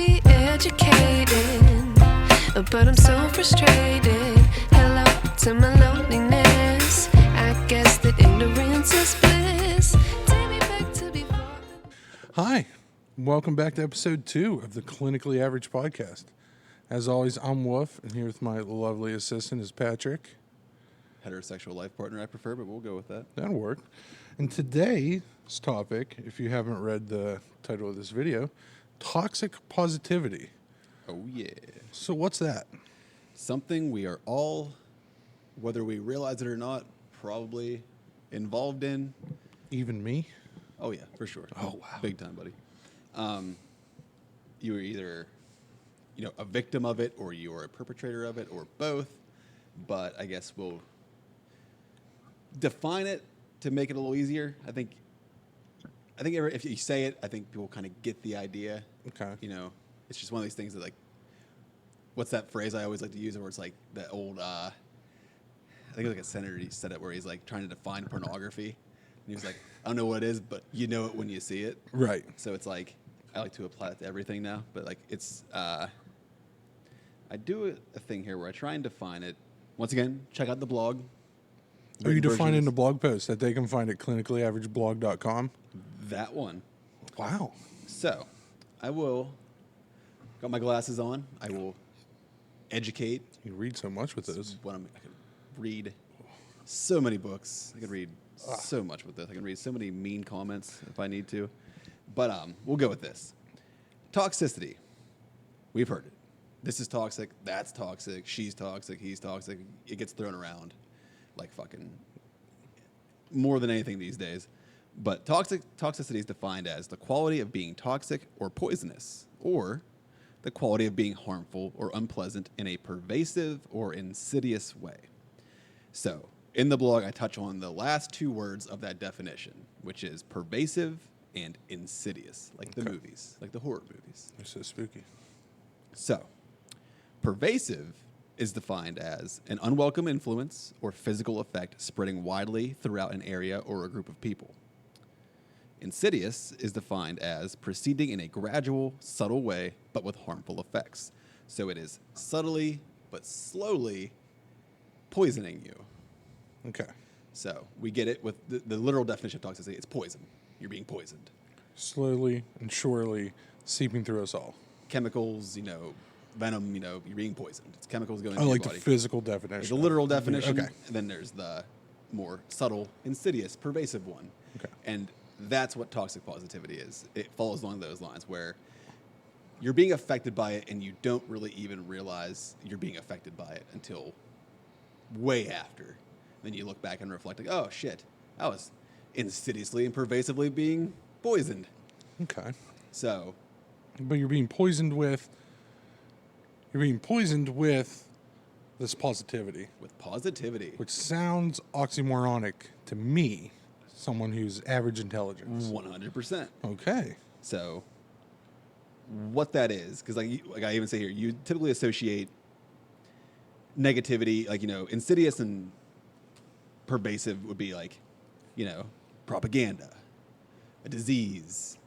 be educated, but I'm so frustrated. Hello to my loneliness. I guess that ignorance is bliss. Take me back to before. Hi, welcome back to episode 2 of the Clinically Average Podcast. As always, I'm Wolf, and here with my lovely assistant is Patrick. Heterosexual life partner I prefer, but we'll go with that. That'll work. And today's topic, if you haven't read the title of this video, toxic positivity. Oh, yeah. So what's that? Something we are all, whether we realize it or not, probably involved in. Even me? Oh, yeah, for sure. Oh, wow. Big time, buddy. You are either, a victim of it, or you are a perpetrator of it, or both. But I guess we'll define it to make it a little easier. I think if you say it, I think people kind of get the idea. Okay. It's just one of these things that, like, what's that phrase I always like to use where it's like that old, I think it was like a senator, he said it, where he's like trying to define pornography. And he was like, I don't know what it is, but you know it when you see it. Right. So it's like, I like to apply it to everything now, but like it's, I do a thing here where I try and define it. Once again, check out the blog. Are you defining versions. the blog post that they can find at clinicallyaveragepodcast.com? That one. Wow. So, got my glasses on. I will educate. You read so much with those. I can read so many books. I can read so much with this. I can read so many mean comments if I need to. But we'll go with this. Toxicity. We've heard it. This is toxic. That's toxic. She's toxic. He's toxic. It gets thrown around like fucking more than anything these days. But toxicity is defined as the quality of being toxic or poisonous, or the quality of being harmful or unpleasant in a pervasive or insidious way. So, in the blog, I touch on the last two words of that definition, which is pervasive and insidious, like the movies, like the horror movies. They're so spooky. So, pervasive is defined as an unwelcome influence or physical effect spreading widely throughout an area or a group of people. Insidious is defined as proceeding in a gradual, subtle way, but with harmful effects. So it is subtly, but slowly poisoning you. Okay. So we get it with the literal definition of toxicity. It's poison. You're being poisoned. Slowly and surely seeping through us all. Chemicals, venom, you're being poisoned. It's chemicals going into I your like body. the physical There's definition. the literal definition, Okay. and then there's the more subtle, insidious, pervasive one. Okay. And that's what toxic positivity is. It falls along those lines where you're being affected by it and you don't really even realize you're being affected by it until way after. Then you look back and reflect, like, oh, shit, I was insidiously and pervasively being poisoned. Okay. So, But you're being poisoned with this positivity, with positivity, which sounds oxymoronic to me, someone who's average intelligence. 100%. Okay. So, what that is, because like I even say here, you typically associate negativity, like, insidious and pervasive would be like, propaganda, a disease,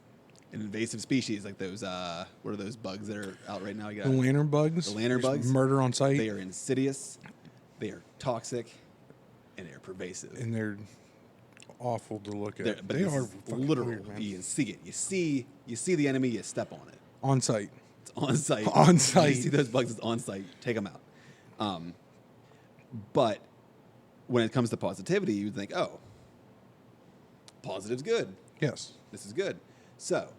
an invasive species, like those, what are those bugs that are out right now? You got The lantern bugs. The lantern There's bugs. Murder on sight. They are insidious, they are toxic, and they're pervasive. And they're awful to look at. But They this are is fucking literal. weird, man. You can see it. You see the enemy. You step on it. On site. It's on site. On site. You see those bugs, it's on site. Take them out. But when it comes to positivity, you would think, oh, positive's good. Yes. This is good. So,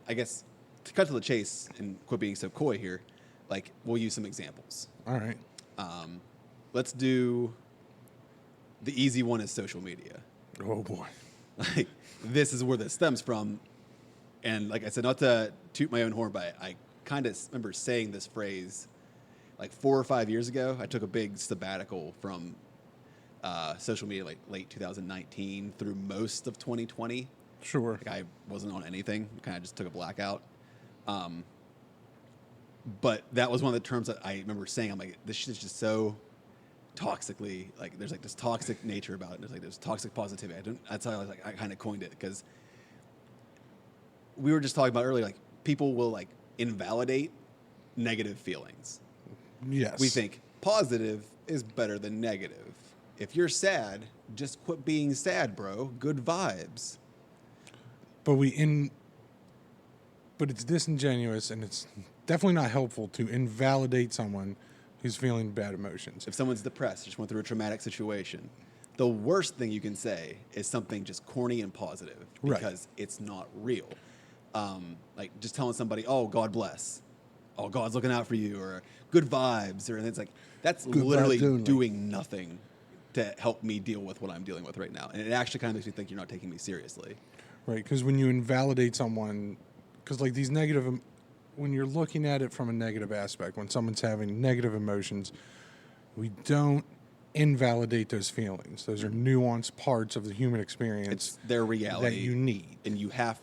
I guess to cut to the chase and quit being so coy here, like, we'll use some examples. All right. Let's do the easy one is social media. Oh boy. Like, this is where this stems from. And like I said, not to toot my own horn, but I kind of remember saying this phrase like 4 or 5 years ago. I took a big sabbatical from social media, like late 2019 through most of 2020. Sure. Like, I wasn't on anything. Kind of just took a blackout. But that was one of the terms that I remember saying. I'm like, this shit is just so toxically, like, there's like this toxic nature about it. There's like this toxic positivity. That's how I kind of coined it, because we were just talking about earlier, like, people will like invalidate negative feelings. Yes. We think positive is better than negative. If you're sad, just quit being sad, bro. Good vibes. But but it's disingenuous, and it's definitely not helpful to invalidate someone who's feeling bad emotions. If someone's depressed, just went through a traumatic situation, the worst thing you can say is something just corny and positive because it's not real. Like just telling somebody, "Oh, God bless," "Oh, God's looking out for you," or "good vibes," or and it's like that's Good literally vibes only. doing nothing to help me deal with what I'm dealing with right now, and it actually kind of makes me think you're not taking me seriously. Right, because when you invalidate someone, because like these negative, when you're looking at it from a negative aspect, when someone's having negative emotions, we don't invalidate those feelings. Those are nuanced parts of the human experience. It's their reality that you need. and you have,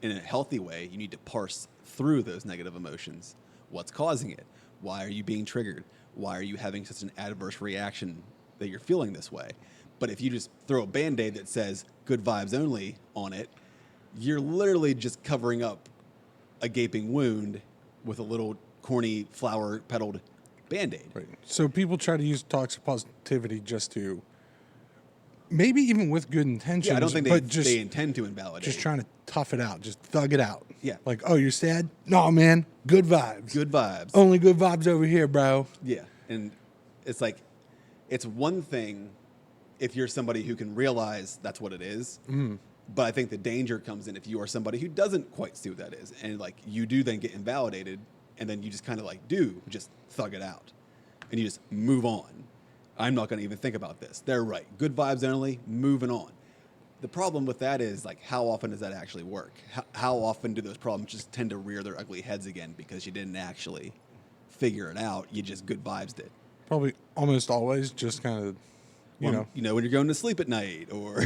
in a healthy way, you need to parse through those negative emotions. What's causing it? Why are you being triggered? Why are you having such an adverse reaction that you're feeling this way? But if you just throw a Band-Aid that says good vibes only on it, you're literally just covering up a gaping wound with a little corny flower-petaled Band-Aid. Right. So people try to use toxic positivity just to, maybe even with good intentions. Yeah, I don't think but just, they intend to invalidate. just trying to tough it out, just thug it out. Yeah. Like, oh, you're sad? No, man, good vibes. Good vibes. Only good vibes over here, bro. Yeah, and it's like, it's one thing if you're somebody who can realize that's what it is. But I think the danger comes in if you are somebody who doesn't quite see what that is. And like you do then get invalidated and then you just kind of like just thug it out. And you just move on. I'm not going to even think about this. They're right. Good vibes only, moving on. The problem with that is like how often does that actually work? How often do those problems just tend to rear their ugly heads again because you didn't actually figure it out? You just good vibes did. Probably almost always just kind of, you know. When you're going to sleep at night or,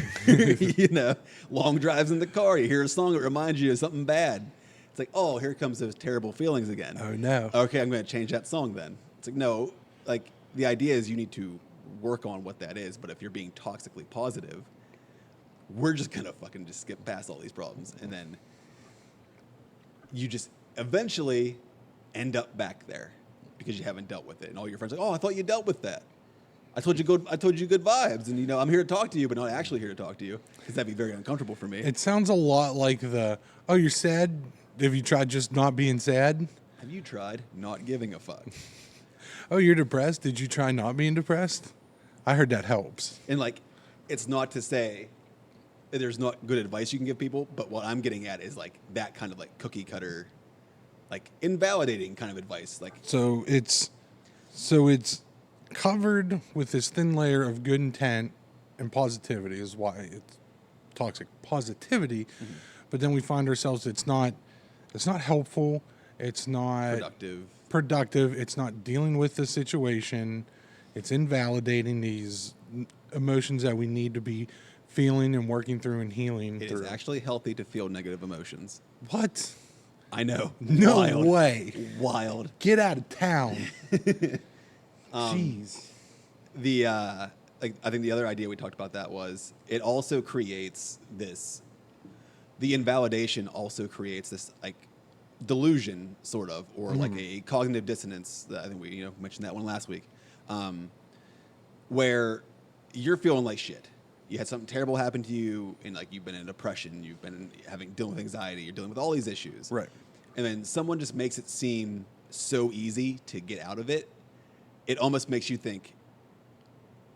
long drives in the car, you hear a song that reminds you of something bad. It's like, oh, here comes those terrible feelings again. Oh, no. Okay, I'm going to change that song then. It's like, no, like the idea is you need to work on what that is. But if you're being toxically positive, we're just going to fucking just skip past all these problems. And then you just eventually end up back there because you haven't dealt with it. And all your friends are like, oh, I thought you dealt with that. I told you good vibes, and I'm here to talk to you, but not actually here to talk to you because that'd be very uncomfortable for me. It sounds a lot like oh, you're sad? Have you tried just not being sad? Have you tried not giving a fuck? Oh, you're depressed? Did you try not being depressed? I heard that helps. And like, it's not to say that there's not good advice you can give people, but what I'm getting at is like that kind of like cookie cutter, like invalidating kind of advice. Like, So it's covered with this thin layer of good intent and positivity is why it's toxic positivity. Mm-hmm. But then we find ourselves it's not helpful, it's not productive, it's not dealing with the situation, it's invalidating these emotions that we need to be feeling and working through and healing it through. is actually healthy to feel negative emotions. What? I know. No Wild. way. Wild. Get out of town. Jeez. I think the other idea we talked about that was it also creates this. The invalidation also creates this like delusion, sort of, or like a cognitive dissonance. That I think we mentioned that one last week, where you're feeling like shit. You had something terrible happen to you, and like you've been in depression, you've been dealing with anxiety, you're dealing with all these issues, Right. And then someone just makes it seem so easy to get out of it. It almost makes you think,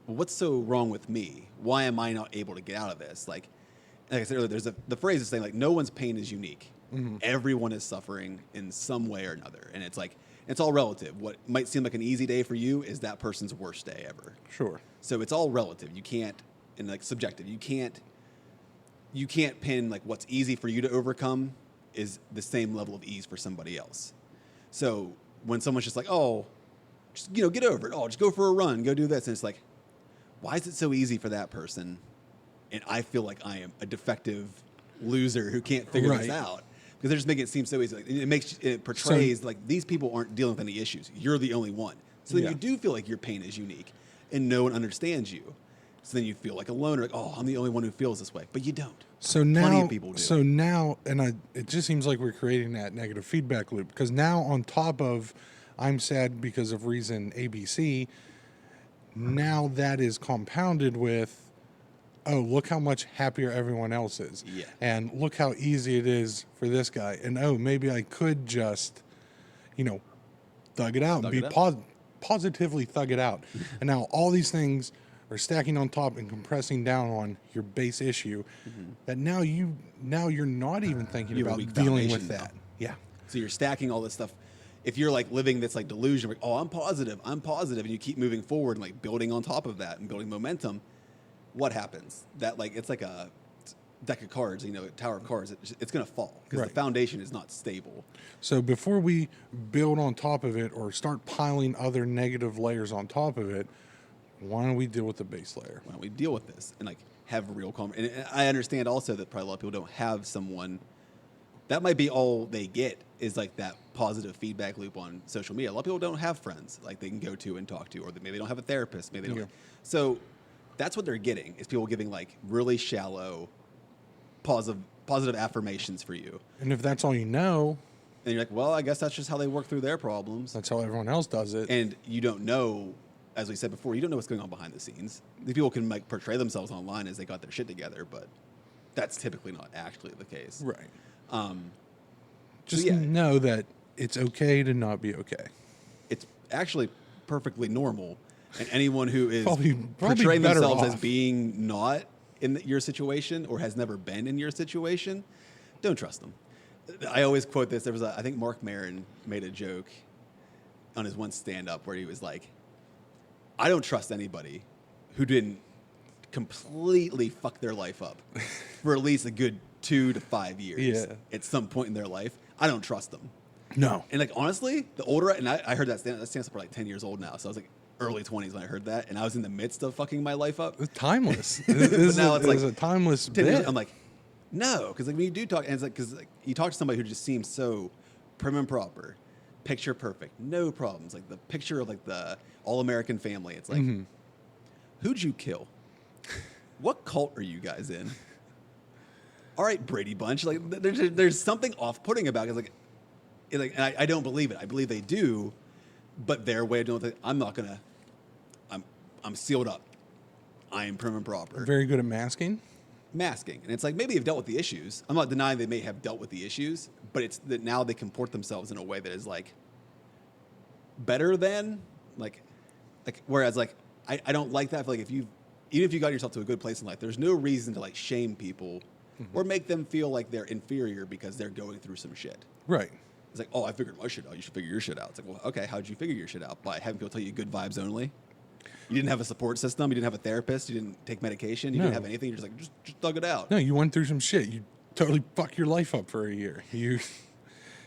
well, what's so wrong with me? Why am I not able to get out of this? Like I said earlier, there's the phrase is saying like no one's pain is unique. Mm-hmm. Everyone is suffering in some way or another, and it's like it's all relative. What might seem like an easy day for you is that person's worst day ever. Sure. So it's all relative. You can't, and like subjective. You can't pin like what's easy for you to overcome is the same level of ease for somebody else. So when someone's just like, oh, just get over it. Oh, just go for a run, go do this, and it's like, why is it so easy for that person, and I feel like I am a defective loser who can't figure this out? Because they're just making it seem so easy. Like, it portrays like these people aren't dealing with any issues. You're the only one. So then you do feel like your pain is unique, and no one understands you. So then you feel like alone, or like, oh, I'm the only one who feels this way, but you don't. So Plenty now, of people do. it just seems like we're creating that negative feedback loop, because now on top of I'm sad because of reason ABC, now that is compounded with, oh, look how much happier everyone else is. Yeah. And look how easy it is for this guy. And oh, maybe I could just, thug it out and be positively thug it out. And now all these things are stacking on top and compressing down on your base issue that now you're not even thinking You have a about weak dealing with foundation that. now. Yeah. So you're stacking all this stuff. If you're like living this like delusion, like, oh, I'm positive, and you keep moving forward and like building on top of that and building momentum, what happens? That like it's like a deck of cards, a tower of cards. It's going to fall because Right. the foundation is not stable. So before we build on top of it or start piling other negative layers on top of it, why don't we deal with the base layer? Why don't we deal with this and like have a real conversation? And I understand also that probably a lot of people don't have someone. That might be all they get is like that positive feedback loop on social media. A lot of people don't have friends like they can go to and talk to, or maybe they don't have a therapist. Maybe they don't. Yeah. So that's what they're getting is people giving like really shallow, positive affirmations for you. And if that's all you know, And you're like, well, I guess that's just how they work through their problems. that's how everyone else does it. And you don't know, as we said before, you don't know what's going on behind the scenes. These people can like portray themselves online as they got their shit together, but that's typically not actually the case. Right. So Just yeah, know that it's okay to not be okay. it's actually perfectly normal. And anyone who is Probably portraying better themselves as off. being not in your situation or has never been in your situation, don't trust them. I always quote this. I think Mark Maron made a joke on his one stand-up where he was like, I don't trust anybody who didn't completely fuck their life up for at least a good 2 to 5 years Yeah. at some point in their life. I don't trust them. No. And like honestly, the older I heard that stand-up for like 10 years old now, so I was like early 20s when I heard that, and I was in the midst of fucking my life up. It's timeless. It's now it's like a timeless 10 years, bit. I'm like, no, because like when you do talk, and it's like because like, you talk to somebody who just seems so prim and proper, picture perfect, no problems, like the picture of like the all-American family. It's like, who'd you kill? What cult are you guys in? All right, Brady Bunch. Like, there's something off-putting about it. It's like, and I don't believe it. I believe they do, but their way of doing it, I'm not gonna. I'm sealed up. I am prim and proper. Very good at masking. Masking, and it's like maybe they've dealt with the issues. I'm not denying they may have dealt with the issues, but it's that now they comport themselves in a way that is like better than like whereas like I don't like that. I feel like even if you got yourself to a good place in life, there's no reason to like shame people or make them feel like they're inferior because they're going through some shit. Right. It's like, oh, I figured my shit out. You should figure your shit out. It's like, well, okay, how'd you figure your shit out? By having people tell you good vibes only? You didn't have a support system. You didn't have a therapist. You didn't take medication. You No. didn't have anything. You're just like, just thug it out. No, you went through some shit. You totally fucked your life up for a year. You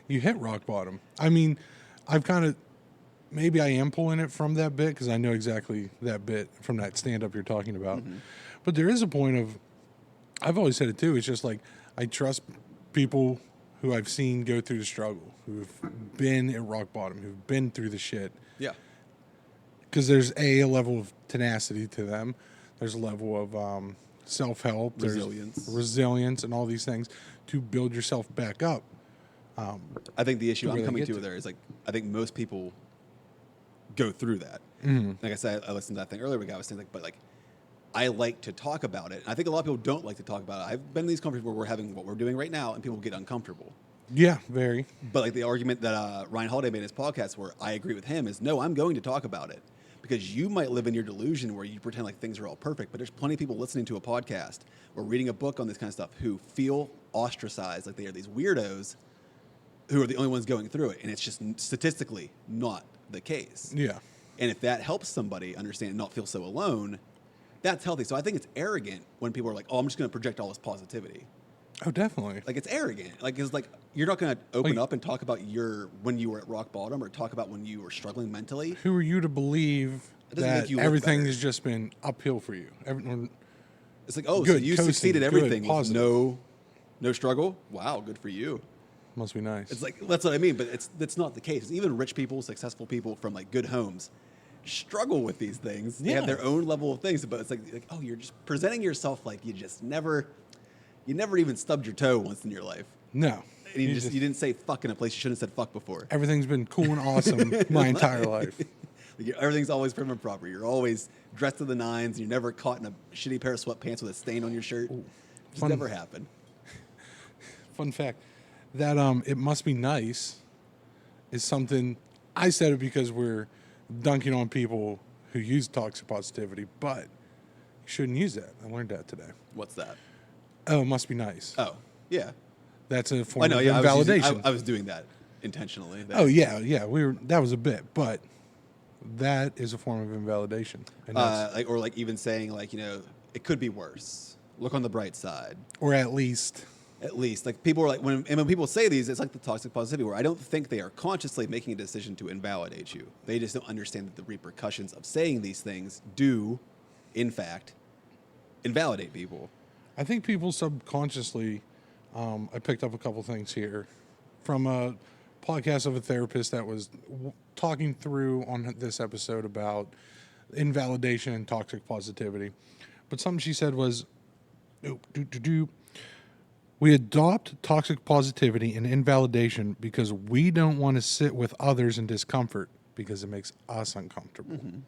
hit rock bottom. I mean, I've kind of, maybe I am pulling it from that bit because I know exactly that bit from that stand-up you're talking about. But there is a point of, I've always said it too, it's just like, I trust people who I've seen go through the struggle, who've been at rock bottom, who've been through the shit. Yeah. Because there's a level of tenacity to them. There's a level of self-help. Resilience. There's resilience and all these things to build yourself back up. I think the issue To I'm really coming get to to. there is like, I think most people go through that. Like I said, I listened to that thing earlier. I was saying like, but like, I like to talk about it. And I think a lot of people don't like to talk about it. I've been in these conversations where we're having what we're doing right now, and people get uncomfortable. Yeah, very. But like the argument that Ryan Holiday made in his podcast, where I agree with him, is no, I'm going to talk about it because you might live in your delusion where you pretend like things are all perfect. But there's plenty of people listening to a podcast or reading a book on this kind of stuff who feel ostracized, like they are these weirdos who are the only ones going through it, and it's just statistically not the case. Yeah. And if that helps somebody understand and not feel so alone, that's healthy. So I think it's arrogant when people are like, "Oh, I'm just going to project all this positivity." Oh, definitely. Like it's arrogant. Like it's like you're not going to open Like- up and talk about when you were at rock bottom or talk about when you were struggling mentally. Who are you to believe It doesn't make that you look everything better. has just been uphill for you? Everyone, It's like, oh, so Good, you coasting, succeeded good, everything with positive. no struggle. Wow, good for you. must be nice. It's like that's what I mean, but that's not the case. Even rich people, successful people from like good homes, struggle with these things. They have their own level of things, but it's like, oh, you're just presenting yourself like you never even stubbed your toe once in your life. No. And you didn't say fuck in a place you shouldn't have said fuck before. Everything's been cool and awesome my entire life. Everything's always prim and proper. You're always dressed to the nines. You're never caught in a shitty pair of sweatpants with a stain on your shirt. It's never happened. Fun fact, that it must be nice is something, I said it because we're dunking on people who use toxic positivity, but you shouldn't use that. I learned that today. What's that? Oh, it must be nice. Oh, yeah. That's a form of yeah, validation. I was doing that intentionally. That was a bit, but that is a form of invalidation. And like even saying like, it could be worse. Look on the bright side. Or at least like people are like when people say these, it's like the toxic positivity where I don't think they are consciously making a decision to invalidate you. They just don't understand that the repercussions of saying these things do, in fact, invalidate people. I think people subconsciously, I picked up a couple things here from a podcast of a therapist that was talking through on this episode about invalidation and toxic positivity. But something she said was, we adopt toxic positivity and invalidation because we don't want to sit with others in discomfort because it makes us uncomfortable. Mm-hmm.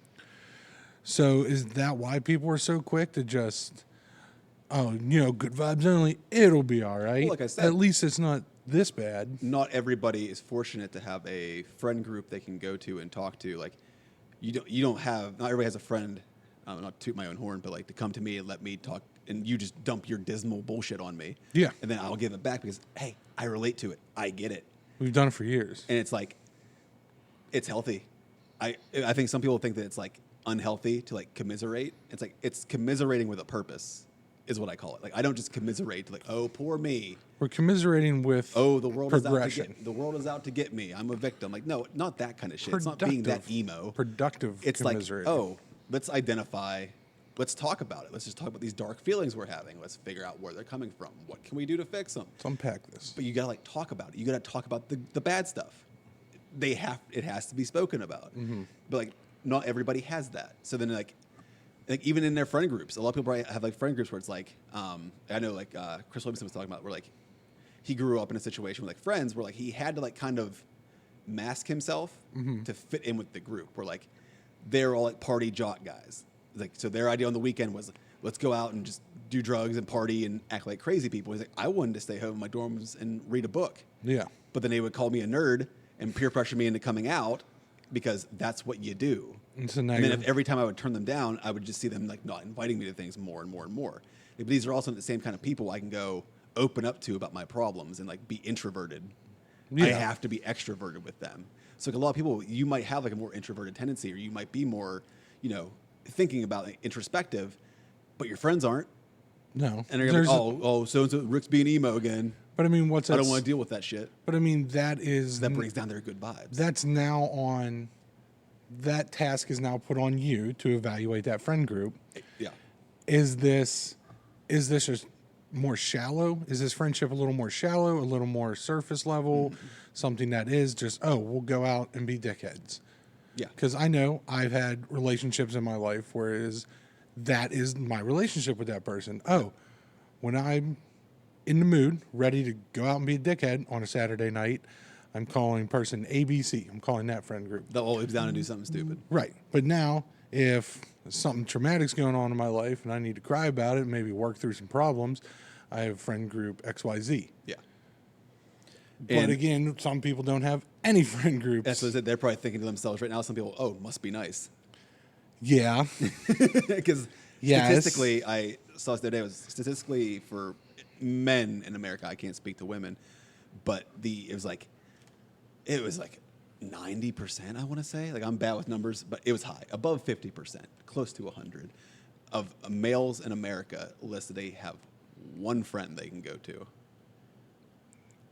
So is that why people are so quick to just, good vibes only, it'll be all right. Well, like I said, at least it's not this bad. Not everybody is fortunate to have a friend group they can go to and talk to. Like, not everybody has a friend, not to toot my own horn, but like to come to me and let me talk, and you just dump your dismal bullshit on me. Yeah. And then I'll give it back because, hey, I relate to it. I get it. We've done it for years. And it's like, it's healthy. I think some people think that it's like unhealthy to like commiserate. It's like, it's commiserating with a purpose is what I call it. Like, I don't just commiserate to like, oh, poor me. We're commiserating with the world progression. is out to get me. I'm a victim. Like, no, not that kind of shit. It's not being that emo. Productive it's like, commiserating. let's identify, let's talk about it. Let's just talk about these dark feelings we're having. Let's figure out where they're coming from. What can we do to fix them? Let's unpack this. But you gotta like talk about it. You gotta talk about the bad stuff. It has to be spoken about. Mm-hmm. But like, not everybody has that. So then like even in their friend groups, a lot of people probably have like friend groups where it's like, I know like Chris Williamson was talking about where like he grew up in a situation with like friends where like he had to like kind of mask himself to fit in with the group. Where like they're all like party jock guys. Like, so their idea on the weekend was let's go out and just do drugs and party and act like crazy people. He's like, I wanted to stay home in my dorms and read a book. Yeah. But then they would call me a nerd and peer pressure me into coming out because that's what you do. And then every time I would turn them down, I would just see them like not inviting me to things more and more and more. But these are also the same kind of people I can go open up to about my problems and like be introverted. Yeah. I have to be extroverted with them. So like a lot of people, you might have like a more introverted tendency, or you might be more, thinking about like, introspective, but your friends aren't. No. And they're gonna be like, so Rick's being emo again. But I mean, I don't want to deal with that shit. But I mean, that brings down their good vibes. That's now on. That task is now put on you to evaluate that friend group. Yeah. Is this just more shallow? Is this friendship a little more shallow, a little more surface level? Mm-hmm. Something that is just, we'll go out and be dickheads. Yeah. Because I know I've had relationships in my life where that is my relationship with that person. When I'm in the mood, ready to go out and be a dickhead on a Saturday night, I'm calling person ABC. I'm calling that friend group. They'll always down and do something stupid. Right. But now, if something traumatic's going on in my life and I need to cry about it, maybe work through some problems, I have friend group XYZ. Yeah. But again, some people don't have any friend groups. That's what they're probably thinking to themselves right now. Some people, must be nice. Yeah. Because statistically, I saw this the other day, it was statistically for men in America, I can't speak to women, but it was like 90%, I want to say. Like, I'm bad with numbers, but it was high. Above 50%, close to 100 of males in America listed they have one friend they can go to.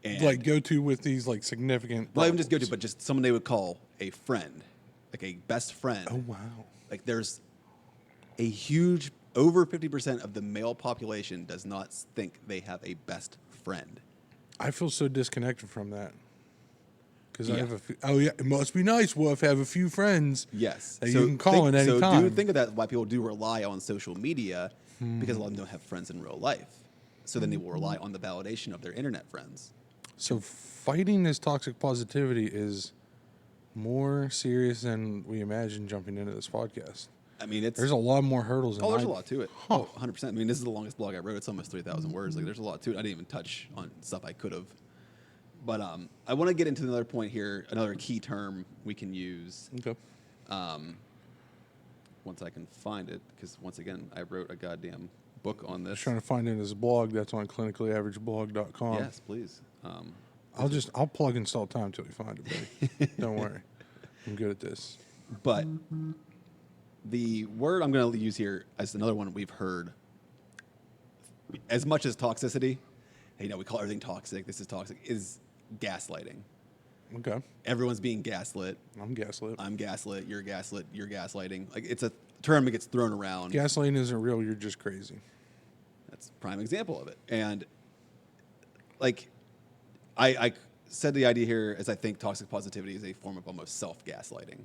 And like go to with these like significant well, even just go to, but just someone they would call a friend, like a best friend. Oh, wow. Like there's a huge, over 50% of the male population does not think they have a best friend. I feel so disconnected from that. because I have a few. Oh yeah, it must be nice. Well, if I have a few friends, Yes. that you can call at any So time. do think of that, why people do rely on social media, because a lot of them don't have friends in real life. So then they will rely on the validation of their internet friends. So fighting this toxic positivity is more serious than we imagined jumping into this podcast. I mean, There's a lot more hurdles. Than there's I- a lot to it. Huh. Oh, 100%. I mean, this is the longest blog I wrote. It's almost 3,000 words. Like, there's a lot to it. I didn't even touch on stuff I could have. But I want to get into another point here, another key term we can use. Okay. Once I can find it, because once again, I wrote a goddamn book on this. Just trying to find it in his blog. That's on clinicallyaveragepodcast.com. Yes, please. I'll plug install time till you find it, buddy. Don't worry. I'm good at this. But the word I'm going to use here as another one we've heard, as much as toxicity, you know, we call everything toxic, this is toxic, is gaslighting. Okay. Everyone's being gaslit. I'm gaslit. I'm gaslit, you're gaslighting. Like, it's a term that gets thrown around. Gaslighting isn't real. You're just crazy. That's a prime example of it. And, like, I said the idea here is I think toxic positivity is a form of almost self-gaslighting.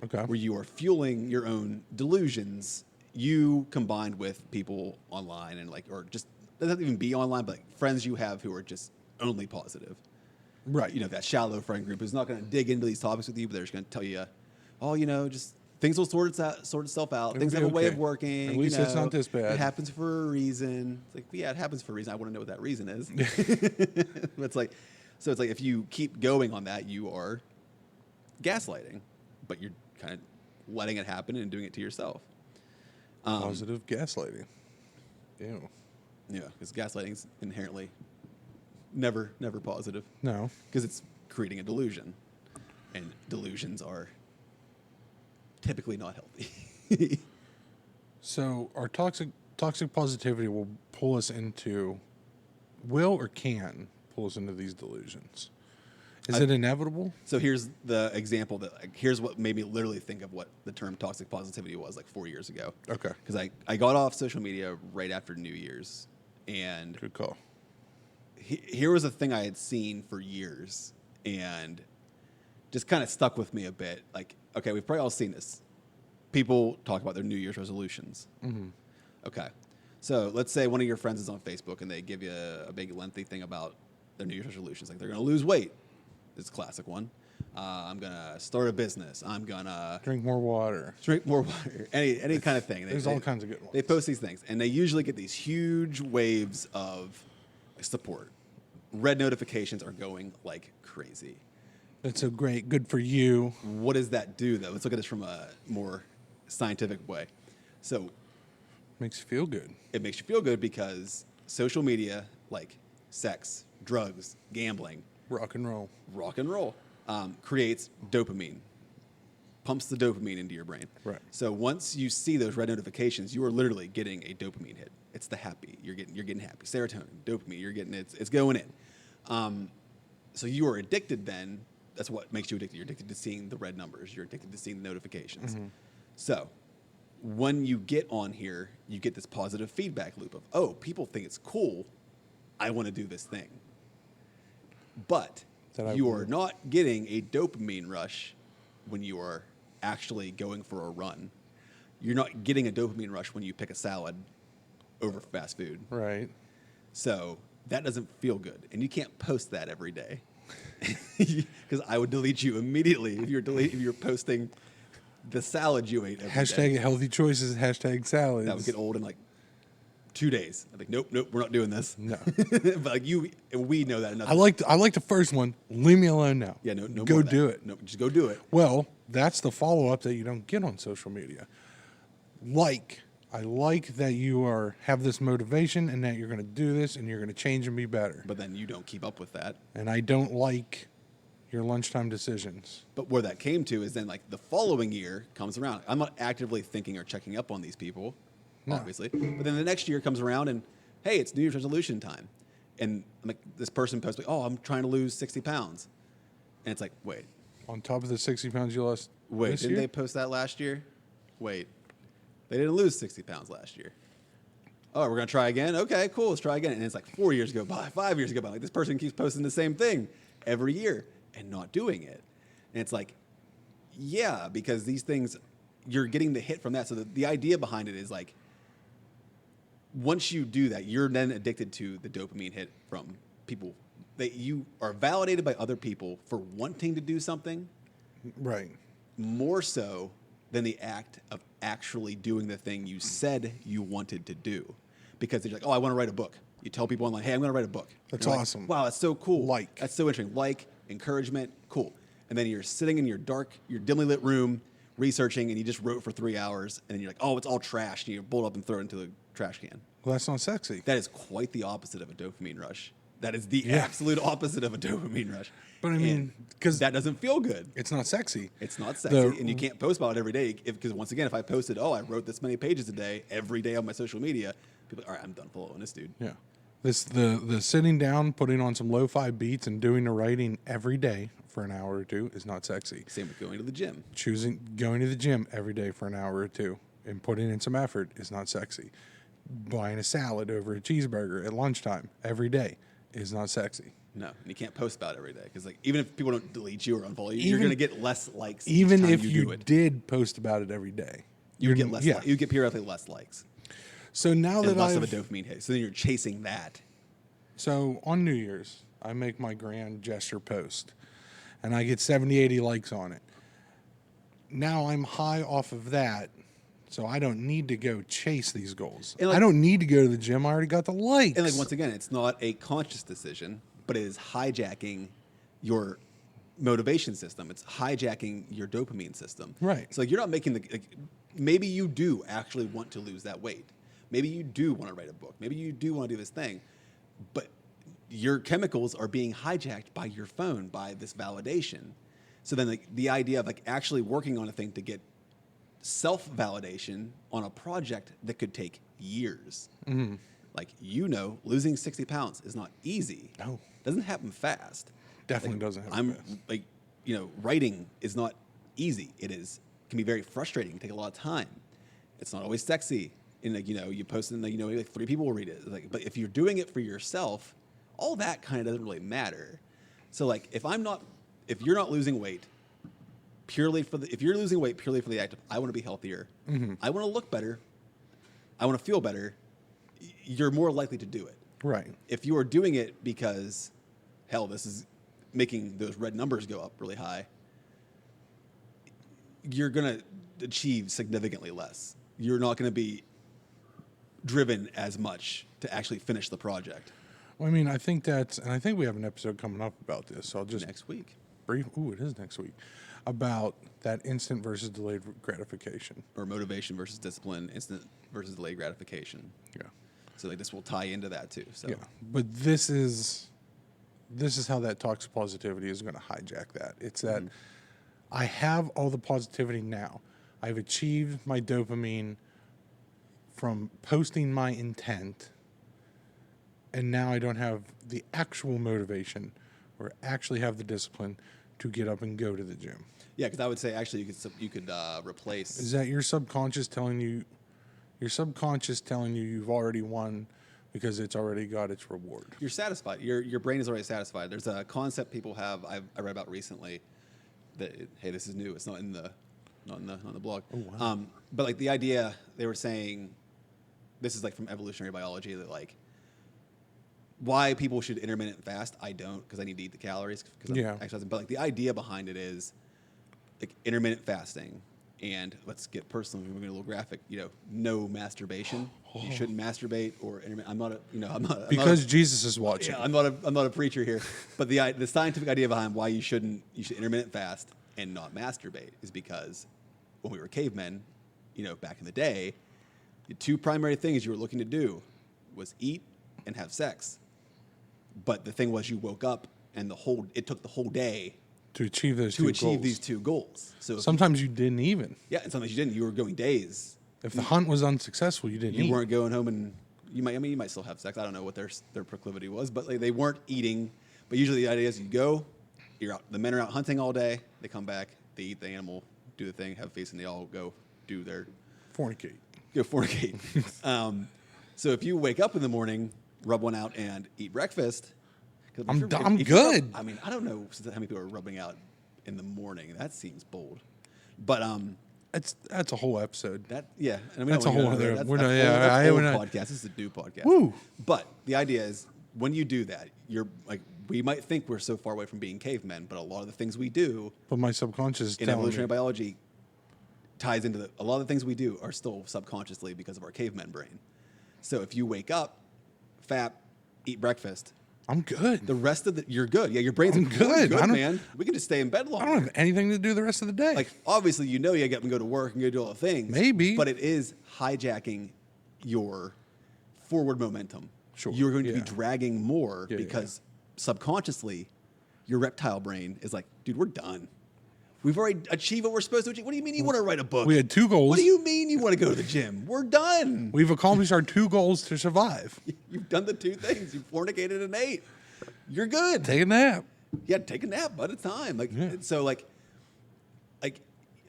Okay. Where you are fueling your own delusions, you combined with people online and like, or just doesn't even be online, but like friends you have who are just only positive. Right. You know, that shallow friend group who's not going to dig into these topics with you, but they're just going to tell you, oh, you know, just things will sort itself out. It'll Things be have a way okay. of working. At least it's not this bad. It happens for a reason. It's like, yeah, it happens for a reason. I want to know what that reason is. But it's like, so it's like if you keep going on that, you are gaslighting, but you're kind of letting it happen and doing it to yourself. Positive gaslighting. Ew. Yeah, because gaslighting is inherently never positive. No. Because it's creating a delusion, and delusions are typically not healthy. So our toxic positivity will pull us into, will or can pull us into these delusions. Is it inevitable? So here's the example that, like, here's what made me literally think of what the term toxic positivity was like 4 years ago. Okay. Because I got off social media right after New Year's, and Good call. here was a thing I had seen for years and just kind of stuck with me a bit. Like, okay, we've probably all seen this. People talk about their New Year's resolutions. Mm-hmm. Okay. So let's say one of your friends is on Facebook and they give you a big lengthy thing about their New Year's resolutions. Like, they're going to lose weight. It's a classic one. I'm going to start a business. I'm going to Drink more water. drink more water. Any kind of thing. There's all kinds of good ones. They post these things, and they usually get these huge waves of support. Red notifications are going like crazy. That's good for you. What does that do, though? Let's look at this from a more scientific way. So Makes you feel good. it makes you feel good because social media, like sex, drugs, gambling, Rock and roll. creates dopamine, pumps the dopamine into your brain. Right. So once you see those red notifications, you are literally getting a dopamine hit. It's the happy. You're getting happy. Serotonin, dopamine. You're getting it's going in. So you are addicted. Then that's what makes you addicted. You're addicted to seeing the red numbers. You're addicted to seeing the notifications. Mm-hmm. So when you get on here, you get this positive feedback loop of, oh, people think it's cool. I want to do this thing. But you are not getting a dopamine rush when you are actually going for a run. You're not getting a dopamine rush when you pick a salad over fast food. Right. So that doesn't feel good. And you can't post that every day. Because I would delete you immediately if you're posting the salad you ate every day. Hashtag healthy choices. Hashtag salads. That would get old in like 2 days. I'm like, nope, we're not doing this. No. But like we know that enough. I like the first one. Leave me alone now. Yeah, no Go more of that. do it. No, just go do it. Well, that's the follow-up that you don't get on social media. I like that you have this motivation and that you're going to do this and you're going to change and be better. But then you don't keep up with that. And I don't like your lunchtime decisions. But where that came to is then like the following year comes around. I'm not actively thinking or checking up on these people, obviously. But then the next year comes around and, hey, it's New Year's resolution time. And I'm like, this person posts, like, oh, I'm trying to lose 60 pounds. And it's like, wait. On top of the 60 pounds you lost Wait, this didn't year? they post that last year? Wait. They didn't lose 60 pounds last year. Oh, we're going to try again? Okay, cool, let's try again. And it's like 4 years go by, 5 years go by. Like, this person keeps posting the same thing every year. and not doing it. And it's like, yeah, because these things, you're getting the hit from that. So the idea behind it is like, once you do that, you're then addicted to the dopamine hit from people. That you are validated by other people for wanting to do something. Right. More so than the act of actually doing the thing you said you wanted to do. Because they're like, oh, I want to write a book. You tell people online, hey, I'm going to write a book. That's like, awesome. wow, that's so cool. Like. That's so interesting. Like, encouragement, cool. And then you're sitting in your dark, your dimly lit room researching, and you just wrote for 3 hours, and then you're like, oh, it's all trash, and you pull it up and throw it into the trash can. Well, that's not sexy. That is quite the opposite of a dopamine rush. That is the absolute opposite of a dopamine rush. But I mean, because that doesn't feel good. it's not sexy. It's not sexy, and you can't post about it every day. Because once again, if I posted, oh, I wrote this many pages a day, every day on my social media, people are, all right, I'm done following this dude. Yeah. The sitting down, putting on some lo-fi beats, and doing the writing every day for an hour or two is not sexy. Same with going to the gym. Going to the gym every day for an hour or two and putting in some effort is not sexy. Buying a salad over a cheeseburger at lunchtime every day is not sexy. No, and you can't post about it every day because, like, even if people don't delete you or unfollow you, you're going to get less likes. Even each time if you did post about it every day, you get less. You get periodically less likes. So now and that less of a dopamine hit. So then you're chasing that. So on New Year's, I make my grand gesture post, and I get 70, 80 likes on it. Now I'm high off of that, so I don't need to go chase these goals. Like, I don't need to go to the gym. I already got the likes. And like once again, it's not a conscious decision, but it is hijacking your motivation system. It's hijacking your dopamine system. Right. So like you're not making maybe you do actually want to lose that weight. Maybe you do want to write a book. Maybe you do want to do this thing. But your chemicals are being hijacked by your phone, by this validation. So then the idea of like actually working on a thing to get self-validation on a project that could take years. Mm-hmm. Like, losing 60 pounds is not easy. No. Doesn't happen fast. Definitely doesn't happen fast. Like, writing is not easy. Can be very frustrating, take a lot of time. It's not always sexy. And like, you post it and like 3 people will read it. Like, but if you're doing it for yourself, all that kind of doesn't really matter. So like if you're not losing weight if you're losing weight purely for the act of I want to be healthier, mm-hmm. I want to look better, I want to feel better, you're more likely to do it. Right. If you are doing it because hell, this is making those red numbers go up really high, you're going to achieve significantly less. You're not going to be driven as much to actually finish the project. Well, I mean, I think and I think we have an episode coming up about this. So I'll just next week. It is next week, about that instant versus delayed gratification, or motivation versus discipline, instant versus delayed gratification. Yeah. So like this will tie into that too. So yeah, but this is how that toxic positivity is going to hijack that. It's that I have all the positivity now. I've achieved my dopamine from posting my intent, and now I don't have the actual motivation or actually have the discipline to get up and go to the gym. Yeah, because I would say actually you could replace. Is that your subconscious telling you? Your subconscious telling you you've already won because it's already got its reward. You're satisfied. Your brain is already satisfied. There's a concept people have I read about recently that hey, this is new. It's not on the blog. Oh, wow. But like the idea they were saying, this is like from evolutionary biology, that like why people should intermittent fast. I don't, because I need to eat the calories because I'm exercising. But like the idea behind it is like intermittent fasting. And let's get personal. We're going to get a little graphic. No masturbation. You shouldn't masturbate or intermittent. I'm not. Because Jesus is watching. Yeah, I'm not a preacher here. But the scientific idea behind why you should intermittent fast and not masturbate is because when we were cavemen, back in the day, the 2 primary things you were looking to do was eat and have sex. But the thing was, you woke up and it took the whole day to achieve these 2 goals. So sometimes you didn't even. Yeah, and sometimes you didn't. You were going days. If the hunt was unsuccessful, you didn't eat. You weren't going home and you might still have sex. I don't know what their proclivity was, but like, they weren't eating. But usually the idea is you go, you're out. The men are out hunting all day. They come back, they eat the animal, do the thing, have a feast, and they all go do their fornicate. Go fornicate. So if you wake up in the morning, rub one out, and eat breakfast, 'Cause I'm if you're- I'm if you're good. I mean, I don't know how many people are rubbing out in the morning. That seems bold. But That's a whole episode. that yeah, and we That's don't a wanna whole go there. other- That's, we're that's not- old, yeah, that's I- old we're not- podcast. This is a new podcast. Woo. But the idea is when you do that, you're like we might think we're so far away from being cavemen, but a lot of the things we do But my subconscious is in telling evolutionary me. biology ties into a lot of the things we do are still subconsciously because of our caveman brain. So if you wake up, fat, eat breakfast, I'm good. the rest of you're good. Yeah, your brain's I'm like, "We're good. I don't- man. We can just stay in bed I longer. don't have anything to do the rest of the day. Like obviously, you know, you get up and go to work and go do all the things. Maybe. but it is hijacking your forward momentum. Sure, You're going to be yeah. dragging more Yeah, yeah, because subconsciously, your reptile brain is like, dude, we're done. We've already achieved what we're supposed to achieve. What do you mean you want to write a book? we had 2 goals. What do you mean you want to go to the gym? We're done. We've accomplished our 2 goals to survive. You've done the 2 things. You fornicated and ate. You're good. Take a nap. Yeah, take a nap, bud. It's time. Like Yeah. so, like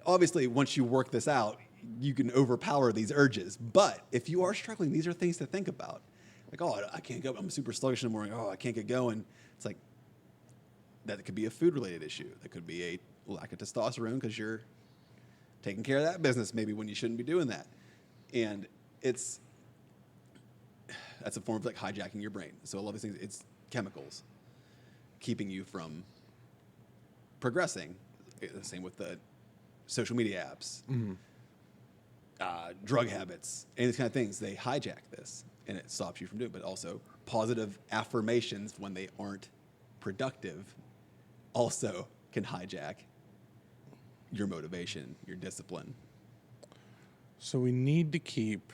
obviously, once you work this out, you can overpower these urges. But if you are struggling, these are things to think about. Like, oh, I can't go. I'm super sluggish in the morning. Oh, I can't get going. It's like that could be a food-related issue. That could be a lack of testosterone because you're taking care of that business maybe when you shouldn't be doing that. And that's a form of like hijacking your brain. So a lot of these things, it's chemicals keeping you from progressing. The same with the social media apps, drug habits, and these kind of things. They hijack this, and it stops you from doing it. But also, positive affirmations when they aren't productive also can hijack your motivation, your discipline. So we need to keep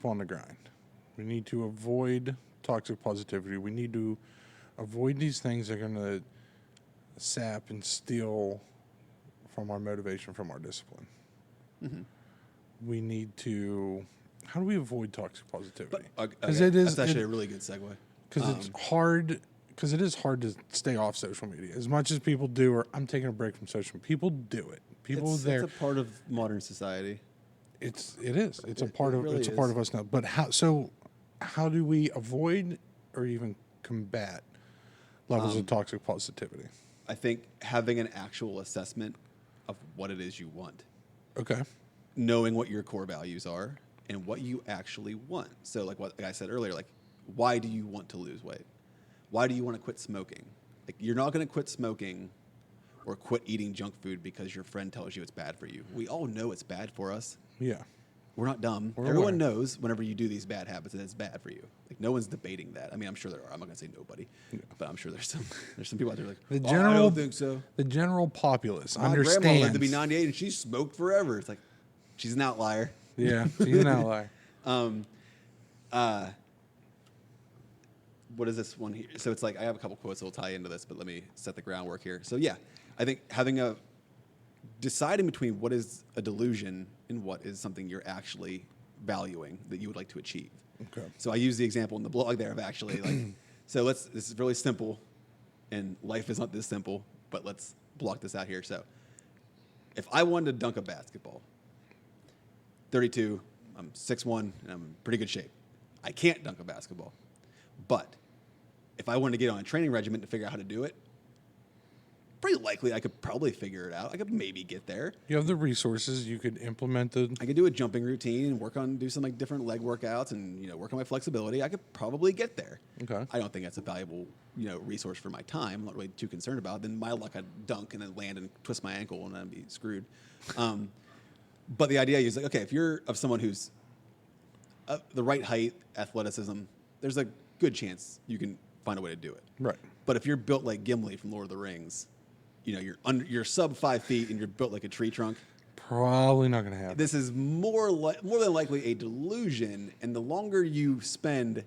on the grind. We need to avoid toxic positivity. We need to avoid these things that are going to sap and steal from our motivation, from our discipline. We need to. How do we avoid toxic positivity? Because that's actually a really good segue. Because it's hard. Because it is hard to stay off social media as much as people do. Or I'm taking a break from social media. People do it. People It's there. a part of modern society. It is. It's a part of. really It's a part is. of us now. But how do we avoid or even combat levels of toxic positivity? I think having an actual assessment of what it is you want, Okay. knowing what your core values are and what you actually want. So like I said earlier, like why do you want to lose weight? Why do you want to quit smoking? Like you're not going to quit smoking or quit eating junk food because your friend tells you it's bad for you. We all know it's bad for us. Yeah. We're not dumb. We're Everyone aware. knows whenever you do these bad habits that it's bad for you. Like no one's debating that. I mean, I'm sure there are. I'm not gonna say nobody, but I'm sure there's some people out there like, The I general. don't think so. The general populace My grandma understands. lived to be 98 and she smoked forever. It's like she's an outlier. Yeah, she's an outlier. What is this one here? So it's like I have a couple quotes that will tie into this, but let me set the groundwork here. So yeah, I think deciding between what is a delusion and what is something you're actually valuing that you would like to achieve. Okay. So I use the example in the blog there of actually like, this is really simple, and life is not this simple, but let's block this out here. So if I wanted to dunk a basketball, 32, I'm 6'1", and I'm in pretty good shape. I can't dunk a basketball. But if I wanted to get on a training regimen to figure out how to do it, pretty likely I could probably figure it out. I could maybe get there. You have the resources. You could implement the. I could do a jumping routine and do some like different leg workouts and work on my flexibility. I could probably get there. Okay. I don't think that's a valuable resource for my time. I'm not really too concerned about it. Then my luck, I'd dunk and then land and twist my ankle and I'd be screwed. But the idea is like, okay, if you're of someone who's the right height, athleticism, there's a good chance you can find a way to do it. Right. But if you're built like Gimli from Lord of the Rings, you're sub 5 feet and you're built like a tree trunk. Probably not going to happen. This is more than likely a delusion, and the longer you spend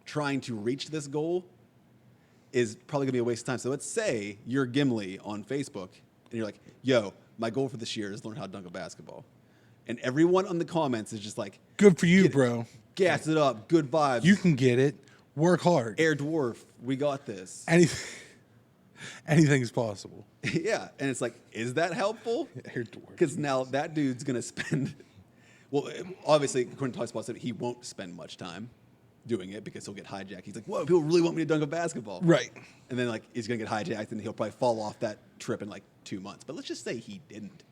trying to reach this goal is probably going to be a waste of time. So let's say you're Gimli on Facebook, and you're like, yo, my goal for this year is learn how to dunk a basketball. And everyone on the comments is just like, Good for you, bro. gas it up, good vibes. You can get it. Work hard. Air Dwarf, we got this. Anything's possible. Yeah, and it's like, is that helpful? Air Dwarf. Because now that dude's going to spend, well, obviously, according to Toxic Positivity, he won't spend much time doing it because he'll get hijacked. He's like, whoa, people really want me to dunk a basketball. Right. And then, like, he's going to get hijacked, and he'll probably fall off that trip in, like, 2 months. But let's just say he didn't.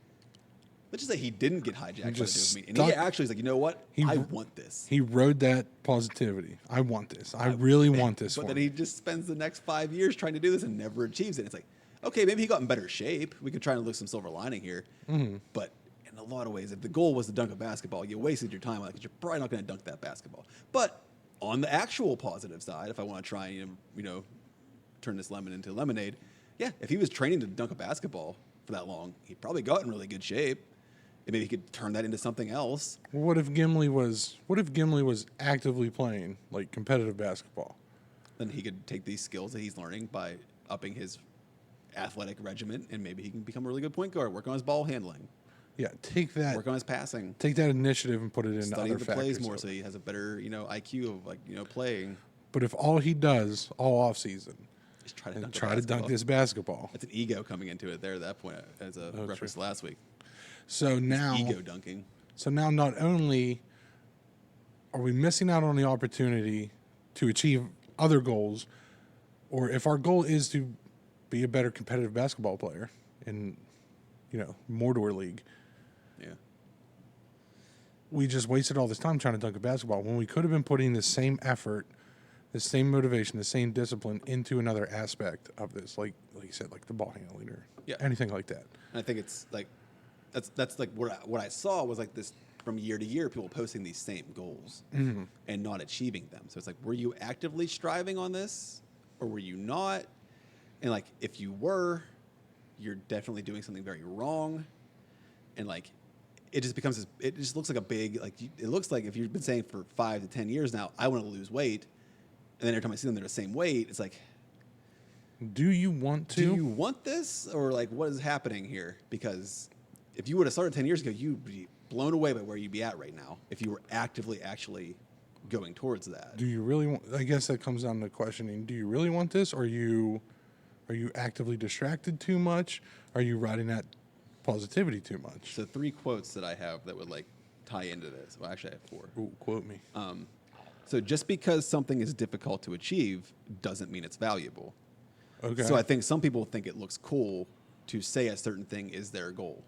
Let's just say he didn't get hijacked by the just dopamine. And he actually is like, you know what? I want this. He rode that positivity. I want this. I really want this But one. then he just spends the next 5 years trying to do this and never achieves it. It's like, okay, maybe he got in better shape. We could try and look some silver lining here. Mm-hmm. But in a lot of ways, if the goal was to dunk a basketball, you wasted your time on it because you're probably not going to dunk that basketball. But on the actual positive side, if I want to try and, you know, turn this lemon into lemonade, yeah, if he was training to dunk a basketball for that long, he probably got in really good shape. And maybe he could turn that into something else. Well, what if Gimli was actively playing like competitive basketball? Then he could take these skills that he's learning by upping his athletic regimen, and maybe he can become a really good point guard, work on his ball handling, Yeah, take that work on his passing, initiative and put it into study other the factors. plays more so he has a better, you know, IQ of, like, you know, playing. But if all he does all off season Just try to and dunk, try to dunk this basketball, That's an ego coming into it there at that point, as a reference to last week. so now Ego dunking. So now not only are we missing out on the opportunity to achieve other goals, or if our goal is to be a better competitive basketball player in, you know, Mordor League, Yeah. we just wasted all this time trying to dunk a basketball when we could have been putting the same effort, the same motivation, the same discipline into another aspect of this, like you said, like the ball handling or anything like that. And I think it's like, that's like what I saw was like this from year to year, people posting these same goals and not achieving them. So it's like, were you actively striving on this, or were you not? And like, if you were, you're definitely doing something very wrong. And like, it just becomes this, it just looks like a big, like, it looks like if you've been saying for 5 to 10 years now, I want to lose weight, and then every time I see them, they're the same weight. It's like, Do you want to? do you want this, or like, what is happening here? Because if you would have started 10 years ago, you'd be blown away by where you'd be at right now if you were actively actually going towards that. Do you really want? I guess that comes down to questioning. Do you really want this? Or are you actively distracted too much? Are you riding that positivity too much? So 3 quotes that I have that would like tie into this. Well, actually, I have 4. Ooh, quote me. So just because something is difficult to achieve doesn't mean it's valuable. Okay. So I think some people think it looks cool to say a certain thing is their goal.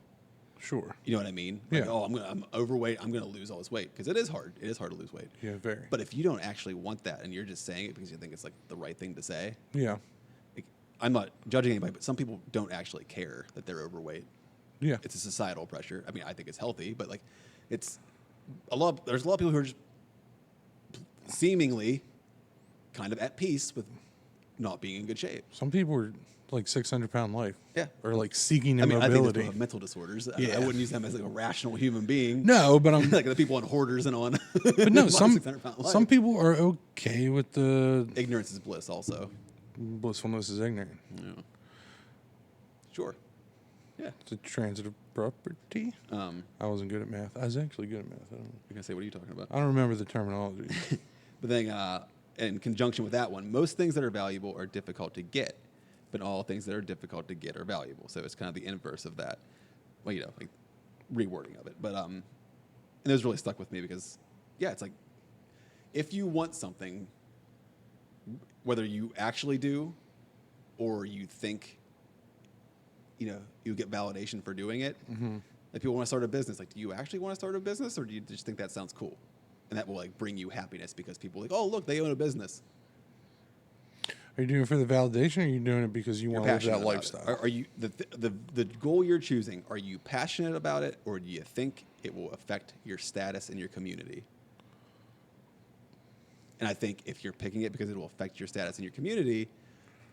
Sure. You know what I mean? Like, Yeah. oh, I'm overweight. I'm going to lose all this weight, because it is hard. It is hard to lose weight. Yeah, very. But if you don't actually want that and you're just saying it because you think it's like the right thing to say, Yeah. like, I'm not judging anybody, but some people don't actually care that they're overweight. Yeah. It's a societal pressure. I mean, I think it's healthy, but like, it's there's a lot of people who are just seemingly kind of at peace with not being in good shape. Some people are like 600-pound life. Yeah. Or like seeking I mean, I think immobility. people have mental disorders. Yeah. I wouldn't use them as like a rational human being. No, but I'm. Like the people on hoarders and on. But no, some 600-pound life. some people are okay with the Ignorance is bliss, also. blissfulness is ignorant. Yeah. Sure. Yeah. It's a transitive property. You're I wasn't good at math. I was actually good at math. gonna say, what are you talking about? I don't remember the terminology. But then, in conjunction with that one, most things that are valuable are difficult to get, but all things that are difficult to get are valuable. So it's kind of the inverse of that. Well, you know, like rewording of it. But and it was really stuck with me because, yeah, it's like if you want something, whether you actually do or you think, you know, you get validation for doing it. Like people want to start a business. Like, do you actually want to start a business, or do you just think that sounds cool? And that will like bring you happiness because people are like, oh, look, they own a business. Are you doing it for the validation, or are you doing it because you want to live Passionate that about lifestyle? it. Are you the goal you're choosing? Are you passionate about it, or do you think it will affect your status in your community? And I think if you're picking it because it will affect your status in your community,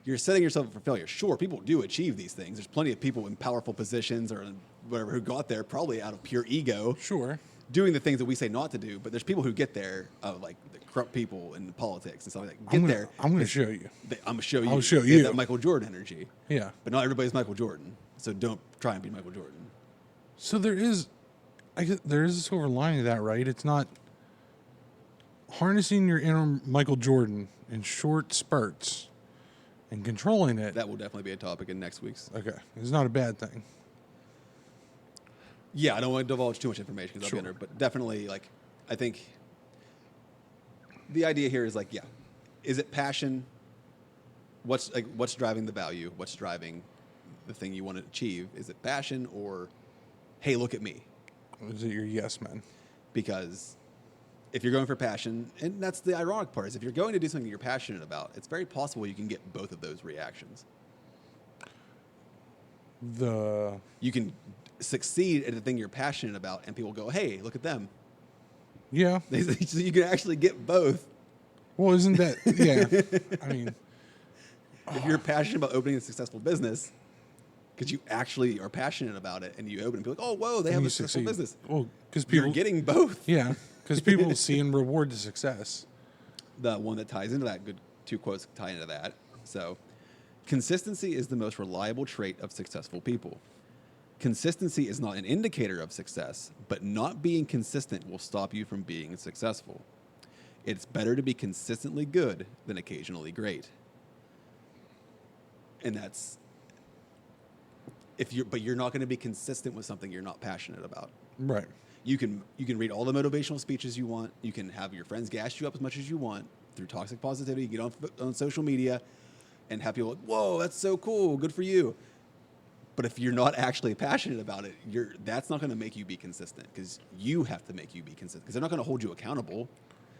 you're setting yourself up for failure. Sure, people do achieve these things. There's plenty of people in powerful positions or whatever who got there probably out of pure ego. Sure. Doing the things that we say not to do, but there's people who get there, like the corrupt people in politics and stuff like that. I'm going to show you. I'm gonna show you. I'll show They have you. that Michael Jordan energy. Yeah. But not everybody's Michael Jordan, so don't try and be Michael Jordan. So there is a silver lining to that, right? It's not harnessing your inner Michael Jordan in short spurts and controlling it. That will definitely be a topic in next week's. Okay. It's not a bad thing. Yeah, I don't want to divulge too much information because Sure. I'll be under, but definitely, like, I think the idea here is like, yeah, is it passion? What's driving the value? What's driving the thing you want to achieve? Is it passion or, hey, look at me? Is it your yes man? Because if you're going for passion, and that's the ironic part, is if you're going to do something you're passionate about, it's very possible you can get both of those reactions. You can succeed at the thing you're passionate about, and people go, hey, look at them. Yeah. So you can actually get both. Well, isn't that, yeah. I mean, if you're passionate about opening a successful business, because you actually are passionate about it, and you open it, and people are like, oh, whoa, they have a successful business. Well, because people... You're getting both. Yeah, because people see and reward the success. The one that ties into that, good two quotes tie into that. So, consistency is the most reliable trait of successful people. Consistency is not an indicator of success, but not being consistent will stop you from being successful. It's better to be consistently good than occasionally great. And that's but you're not going to be consistent with something you're not passionate about. Right. You can read all the motivational speeches you want. You can have your friends gas you up as much as you want through toxic positivity. You get on social media and have people like, whoa, that's so cool, good for you. But if you're not actually passionate about it, that's not going to make you be consistent, because you have to make you be consistent, because they're not going to hold you accountable.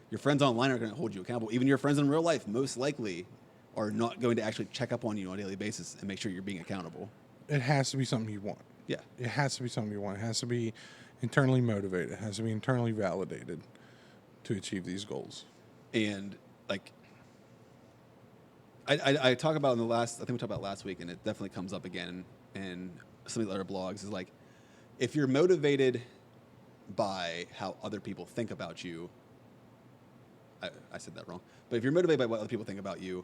Your friends online are going to hold you accountable. Even your friends in real life most likely are not going to actually check up on you on a daily basis and make sure you're being accountable. It has to be something you want. Yeah. It has to be something you want. It has to be internally motivated. It has to be internally validated to achieve these goals. And like I talk about I think we talked about last week, and it definitely comes up again in some of the other blogs, is like, if you're motivated by how other people think about you, I said that wrong, but if you're motivated by what other people think about you,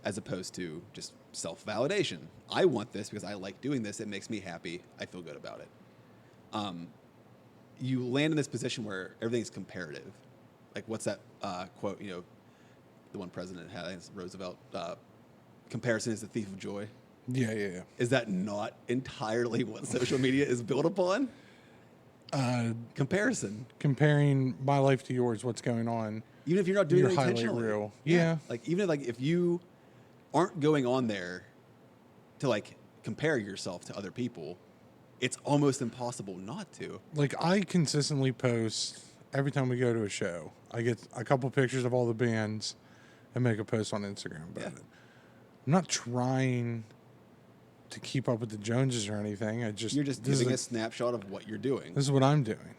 as opposed to just self-validation, I want this because I like doing this, it makes me happy, I feel good about it. You land in this position where everything's comparative. Like, what's that quote, the one president had, I think it's Roosevelt, comparison is the thief of joy. Yeah. Is that not entirely what social media is built upon? Comparison. Comparing my life to yours, what's going on. Even if you're not doing it highlight intentionally. reel. Yeah. Like, even if you aren't going on there to like compare yourself to other people, it's almost impossible not to. Like, I consistently post every time we go to a show. I get a couple pictures of all the bands and make a post on Instagram about it. I'm not trying to keep up with the Joneses or anything. You're just giving a snapshot of what you're doing. This is what I'm doing.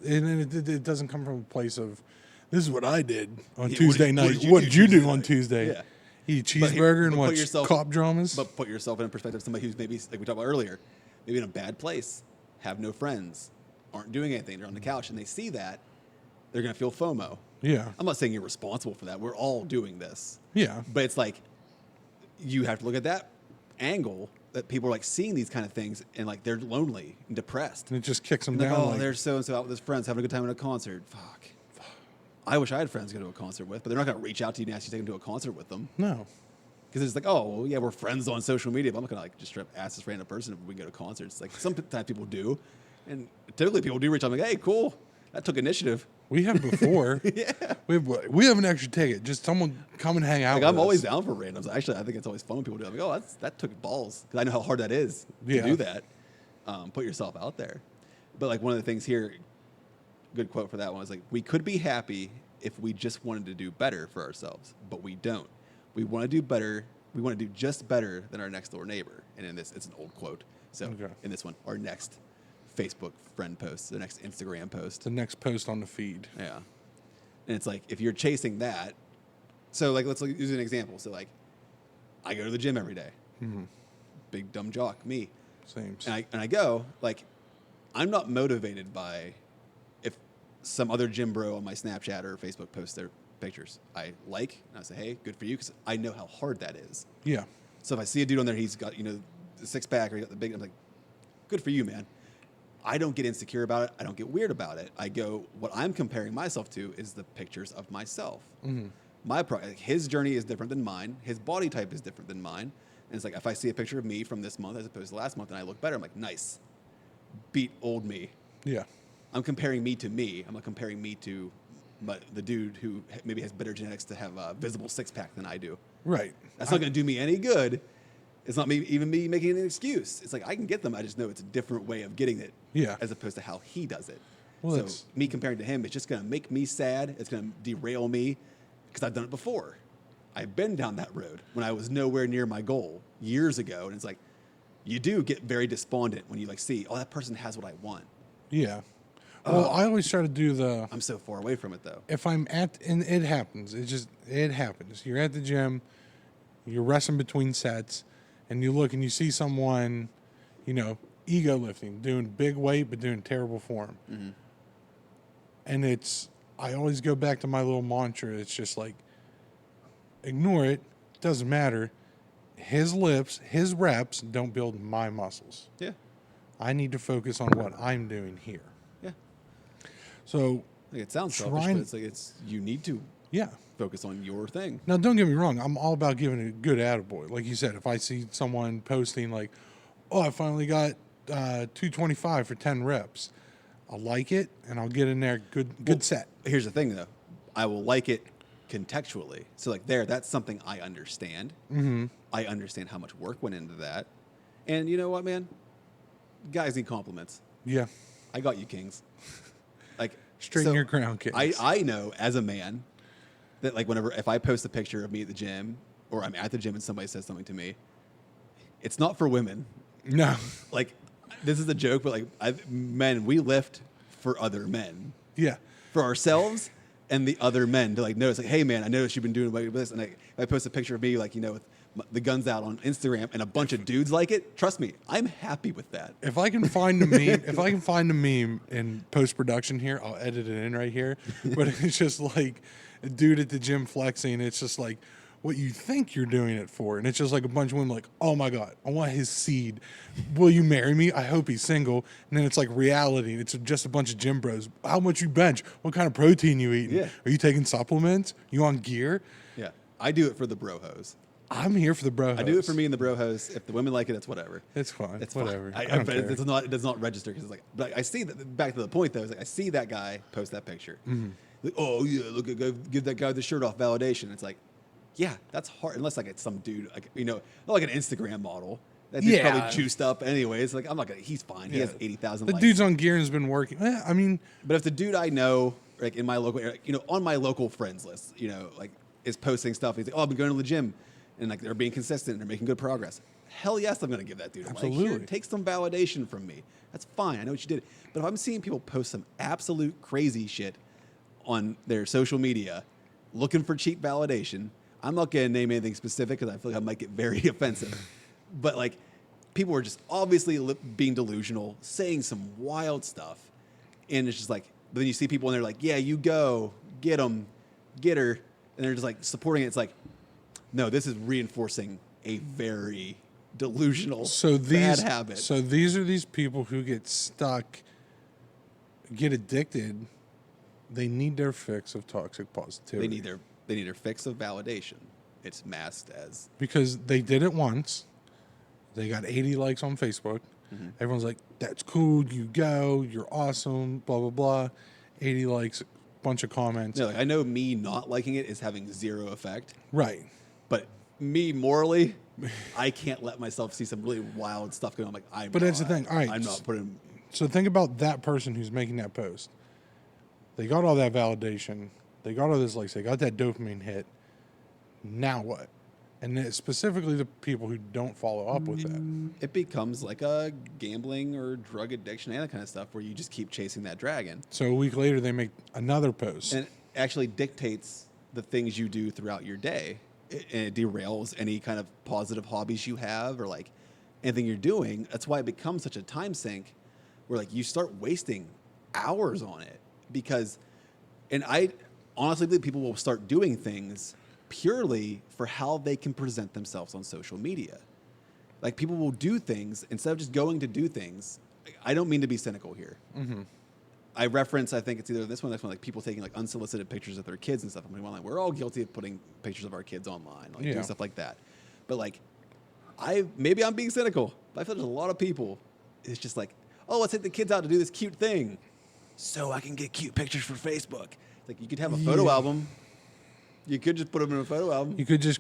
It doesn't come from a place of, this is what I did on Tuesday night. What did you do on Tuesday? Yeah. Eat a cheeseburger and watch cop dramas? But put yourself in a perspective of somebody who's maybe, like we talked about earlier, maybe in a bad place, have no friends, aren't doing anything, they're on the couch, and they see that, they're going to feel FOMO. Yeah. I'm not saying you're responsible for that. We're all doing this. Yeah. But it's like, you have to look at that angle, that people are like seeing these kind of things and like they're lonely and depressed. And it just kicks them and down. Like, oh, there's so-and-so out with his friends having a good time at a concert. Fuck. I wish I had friends to go to a concert with, but they're not going to reach out to you and ask you to take them to a concert with them. No. Because it's like, oh, well, yeah, we're friends on social media, but I'm not going to like just straight up ask this random person if we can go to concerts. Like, sometimes people do. And typically people do reach out and like, hey, cool. That took initiative. We have before. Yeah. We have an extra ticket. Just someone come and hang out like, with I'm us. always down for randoms. Actually, I think it's always fun when people do that. Like, oh, that took balls. Because I know how hard that is to do that. Put yourself out there. But like, one of the things here, good quote for that one, is like, we could be happy if we just wanted to do better for ourselves, but we don't. We want to do better. We want to do just better than our next door neighbor. And in this, it's an old quote. So in this one, our next Facebook friend post, the next Instagram post. The next post on the feed. Yeah. And it's like, if you're chasing that, so like, let's use an example. So like, I go to the gym every day. Mm-hmm. Big dumb jock, me. Same. And I go, like, I'm not motivated by if some other gym bro on my Snapchat or Facebook posts their pictures. I like, and I say, hey, good for you, because I know how hard that is. Yeah. So if I see a dude on there, he's got, the six pack or he got the big, I'm like, good for you, man. I don't get insecure about it. I don't get weird about it. I go, what I'm comparing myself to is the pictures of myself. Mm-hmm. His journey is different than mine. His body type is different than mine. And it's like, if I see a picture of me from this month as opposed to last month and I look better, I'm like, nice. Beat old me. Yeah. I'm comparing me to me. I'm not comparing me to but the dude who maybe has better genetics to have a visible six-pack than I do. Right. That's not going to do me any good. It's not even me making an excuse. It's like I can get them. I just know it's a different way of getting it. Yeah. As opposed to how he does it. Well, So me comparing to him, it's just going to make me sad. It's going to derail me because I've done it before. I've been down that road when I was nowhere near my goal years ago. And it's like, you do get very despondent when you like see, oh, that person has what I want. Yeah. Well, I always try to do the, I'm so far away from it though. if I'm at, and it happens, it happens. You're at the gym, you're resting between sets, and you look and you see someone, you know, ego lifting, doing big weight, but doing terrible form. Mm-hmm. And I always go back to my little mantra. It's just like, ignore it. Doesn't matter. His lifts, his reps don't build my muscles. Yeah. I need to focus on what I'm doing here. Yeah. So, Like, it sounds selfish, but it's like you need to yeah. focus on your thing. Now, don't get me wrong. I'm all about giving a good attaboy. Like you said, if I see someone posting like, oh, I finally got 225 for 10 reps, I'll like it, and I'll get in there good set. Here's the thing, though. I will like it contextually. So, like, that's something I understand. Mm-hmm. I understand how much work went into that. And you know what, man? Guys need compliments. Yeah. I got you, kings. Like, Straighten your crown, kings. I know as a man that, like, if I post a picture of me at the gym, or I'm at the gym and somebody says something to me, it's not for women. No. Like, this is a joke, but like, men, we lift for other men. Yeah. For ourselves and the other men to like notice, like, hey man, I noticed you've been doing this, and I post a picture of me, like, you know, with the guns out on Instagram, and a bunch of dudes like it. Trust me, I'm happy with that. If I can find a meme, in post production here, I'll edit it in right here. But it's just like a dude at the gym flexing. It's just like what you think you're doing it for, and it's just like a bunch of women like, oh my god, I want his seed. Will you marry me? I hope he's single. And then it's like reality. It's just a bunch of gym bros. How much you bench? What kind of protein you eating? Yeah. Are you taking supplements? You on gear? Yeah, I do it for the bro hose. I'm here for the bro. I do it for me and the bro hose. If the women like it, it's whatever. It's fine. It's whatever. Fine. I don't but care. it does not register because it's like, but I see that. Back to the point though, is like I see that guy post that picture. Mm-hmm. Like, oh yeah, look at give that guy the shirt off validation. It's like, yeah, that's hard unless like it's some dude, like, you know, not like an Instagram model. That dude's probably juiced up anyways. Like, I'm not gonna. He's fine. He has 80,000. The likes. dude's on gear and has been working. I mean, But if the dude I know, like in my local, you know, on my local friends list, you know, like is posting stuff, he's like, oh, I've been going to the gym, and like they're being consistent and they're making good progress. Hell yes, I'm going to give that dude a like. Absolutely. Here, take some validation from me. That's fine. I know what you did. But if I'm seeing people post some absolute crazy shit on their social media, looking for cheap validation, I'm not going to name anything specific because I feel like I might get very offensive. But like, people are just obviously being delusional, saying some wild stuff, and it's just like. But then you see people and they're like, yeah, you go, get them, get her. And they're just like supporting it. It's like, no, this is reinforcing a very delusional bad habit. So these are these people who get stuck, get addicted. They need their fix of toxic positivity. They need their fix of validation. It's masked as. Because they did it once. They got 80 likes on Facebook. Mm-hmm. Everyone's like, that's cool, you go, you're awesome, blah, blah, blah. 80 likes, bunch of comments. Yeah, like I know me not liking it is having zero effect. Right. But me morally, I can't let myself see some really wild stuff going on. But that's the thing. All right. I'm not putting. So think about that person who's making that post. They got all that validation. They got all this likes. They got that dopamine hit. Now what? And it's specifically the people who don't follow up with that. It becomes like a gambling or drug addiction and that kind of stuff where you just keep chasing that dragon. So a week later, they make another post. And it actually dictates the things you do throughout your day. And it derails any kind of positive hobbies you have or like anything you're doing. That's why it becomes such a time sink where like you start wasting hours on it because, and I honestly believe people will start doing things purely for how they can present themselves on social media. Like people will do things instead of just going to do things. I don't mean to be cynical here. Mm-hmm. I reference, I think it's either this one or this one, like people taking like unsolicited pictures of their kids and stuff. I mean, online. We're all guilty of putting pictures of our kids online, like doing stuff like that. But like, maybe I'm being cynical, but I feel there's a lot of people. It's just like, oh, let's take the kids out to do this cute thing, so I can get cute pictures for Facebook. Like you could have a photo album. You could just put them in a photo album. You could just,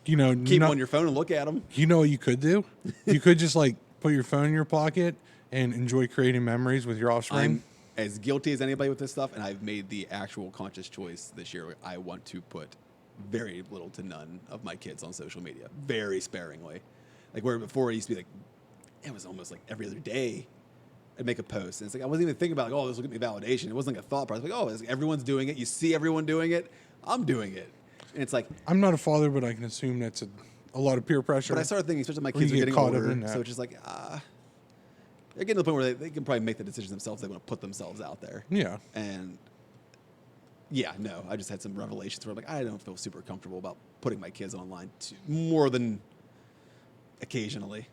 Keep them on your phone and look at them. You know what you could do? You could just like put your phone in your pocket and enjoy creating memories with your offspring. I'm as guilty as anybody with this stuff, and I've made the actual conscious choice this year where I want to put very little to none of my kids on social media, very sparingly. Like where before it used to be like, it was almost like every other day I'd make a post. And it's like, I wasn't even thinking about like, oh, this will get me validation. It wasn't like a thought process. Like, oh, it's like everyone's doing it. You see everyone doing it. I'm doing it. And it's like, I'm not a father, but I can assume that's a lot of peer pressure. but I started thinking, especially my Or you kids are get getting caught up older. in that. So it's just like, they're getting to the point where they can probably make the decision themselves. They want to put themselves out there. Yeah. And yeah, no, I just had some revelations where I'm like, I don't feel super comfortable about putting my kids online more than occasionally.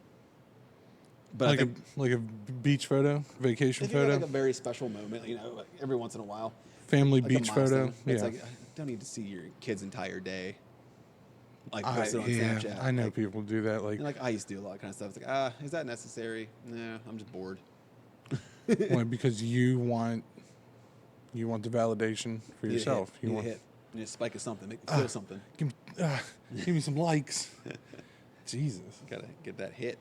But Like I think like a beach photo, vacation if you have photo, like a very special moment, like every once in a while, family like a beach photo. milestone, it's Yeah. like I don't need to see your kid's entire day. Like posted on Yeah, Snapchat. I know like, people do that. Like, like I used to do a lot of kind of stuff. It's like, is that necessary? No, I'm just bored. well, because you want the validation for yourself. You You want hit. You need a spike of something. Make me feel something. give me some likes. Jesus. Gotta get that hit.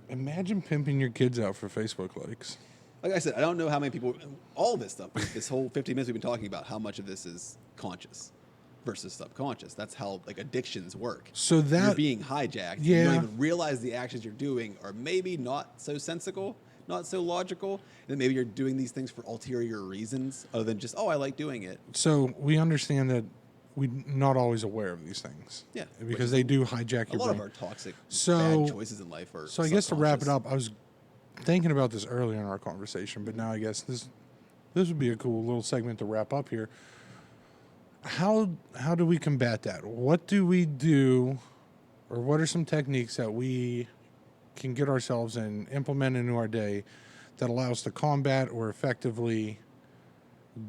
Imagine pimping your kids out for Facebook likes. Like I said, I don't know how many people, all this stuff, this whole 15 minutes we've been talking about, how much of this is conscious versus subconscious. That's how like addictions work. So You're that being hijacked. Yeah. You don't even realize the actions you're doing are maybe not so sensical, not so logical, and then maybe you're doing these things for ulterior reasons other than just, I like doing it. so we understand that we're not always aware of these things. Yeah, which Because is they do hijack A your lot brain. of our toxic, So- bad choices in life are So I guess to wrap it subconscious. up, I was thinking about this earlier in our conversation, but now I guess this would be a cool little segment to wrap up here. How do we combat that? What do we do, or what are some techniques that we can get ourselves and implement into our day that allow us to combat or effectively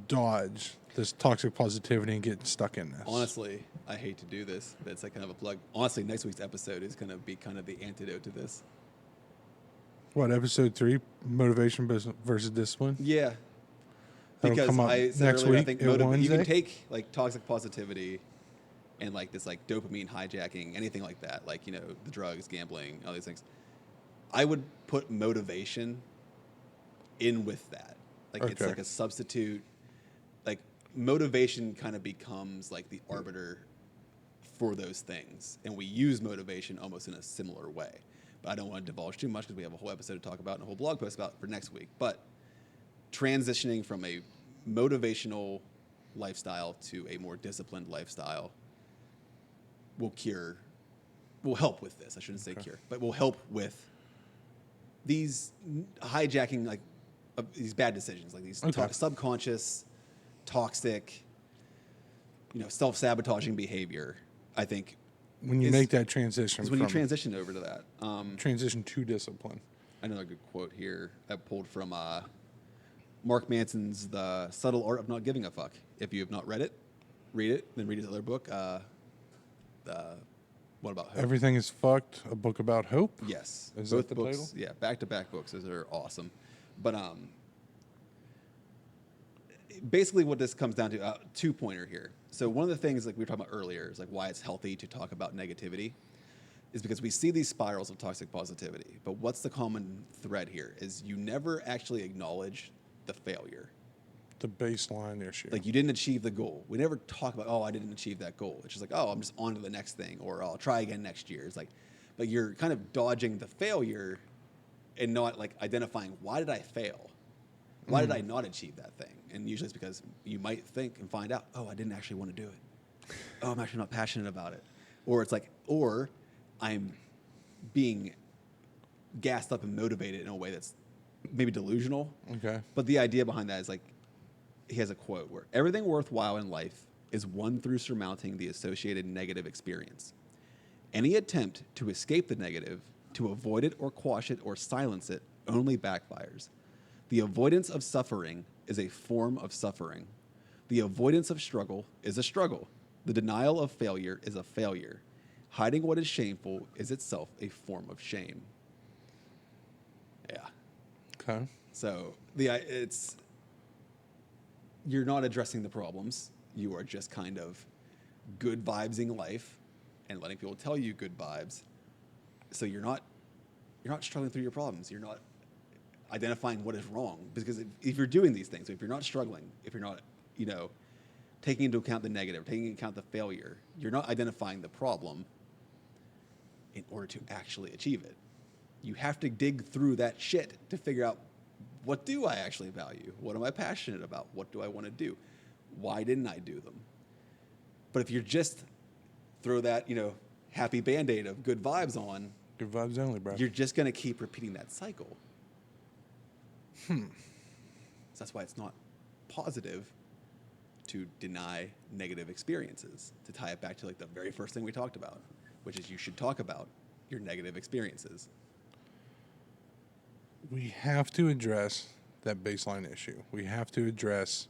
dodge this toxic positivity and get stuck in this? Honestly, I hate to do this, but it's like kind of a plug. Honestly, next week's episode is going to be kind of the antidote to this. What, episode 3, motivation versus discipline? Yeah. That'll Because come up I said next earlier, I week think at you can Wednesday? take like toxic positivity and like this like dopamine hijacking, anything like that, like, the drugs, gambling, all these things. I would put motivation in with that. Like it's Okay. like a substitute. Like motivation kind of becomes like the arbiter for those things. And we use motivation almost in a similar way. But I don't want to divulge too much because we have a whole episode to talk about and a whole blog post about for next week. But transitioning from a motivational lifestyle to a more disciplined lifestyle will help with this. I shouldn't say cure, but will help with these hijacking, like these bad decisions, like these subconscious, toxic, self-sabotaging behavior. I think When you make that transition is when you from transition over to that. transition to discipline. Another good quote here I pulled from Mark Manson's The Subtle Art of Not Giving a Fuck. If you have not read it, read it. Then read his other book, What About Hope? Everything is Fucked, a book about hope. Yes. Is Both that the books, title? yeah, back-to-back books. Those are awesome. But basically what this comes down to, two-pointer here. So one of the things like we were talking about earlier is like why it's healthy to talk about negativity is because we see these spirals of toxic positivity. But what's the common thread here is you never actually acknowledge the failure. The baseline issue. Like you didn't achieve the goal. We never talk about, I didn't achieve that goal. It's just like, I'm just on to the next thing, or I'll try again next year. It's like, but you're kind of dodging the failure and not like identifying, why did I fail? Why did I not achieve that thing? And usually it's because you might think and find out, I didn't actually want to do it. I'm actually not passionate about it. Or it's like, or I'm being gassed up and motivated in a way that's maybe delusional. Okay. But the idea behind that is like, he has a quote where everything worthwhile in life is won through surmounting the associated negative experience. Any attempt to escape the negative, to avoid it or quash it or silence it, only backfires. The avoidance of suffering is a form of suffering. The avoidance of struggle is a struggle. The denial of failure is a failure. Hiding what is shameful is itself a form of shame. Yeah. Okay. So you're not addressing the problems. You are just kind of good vibesing life and letting people tell you good vibes. So you're not struggling through your problems. You're not identifying what is wrong. Because if you're doing these things, if you're not struggling, if you're not, taking into account the negative, taking into account the failure, you're not identifying the problem in order to actually achieve it. You have to dig through that shit to figure out, what do I actually value? What am I passionate about? What do I want to do? Why didn't I do them? But if you're just throw that, happy Band-Aid of good vibes on, Good vibes only, bro. you're just going to keep repeating that cycle. So that's why it's not positive to deny negative experiences, to tie it back to like the very first thing we talked about, which is you should talk about your negative experiences. We have to address that baseline issue. We have to address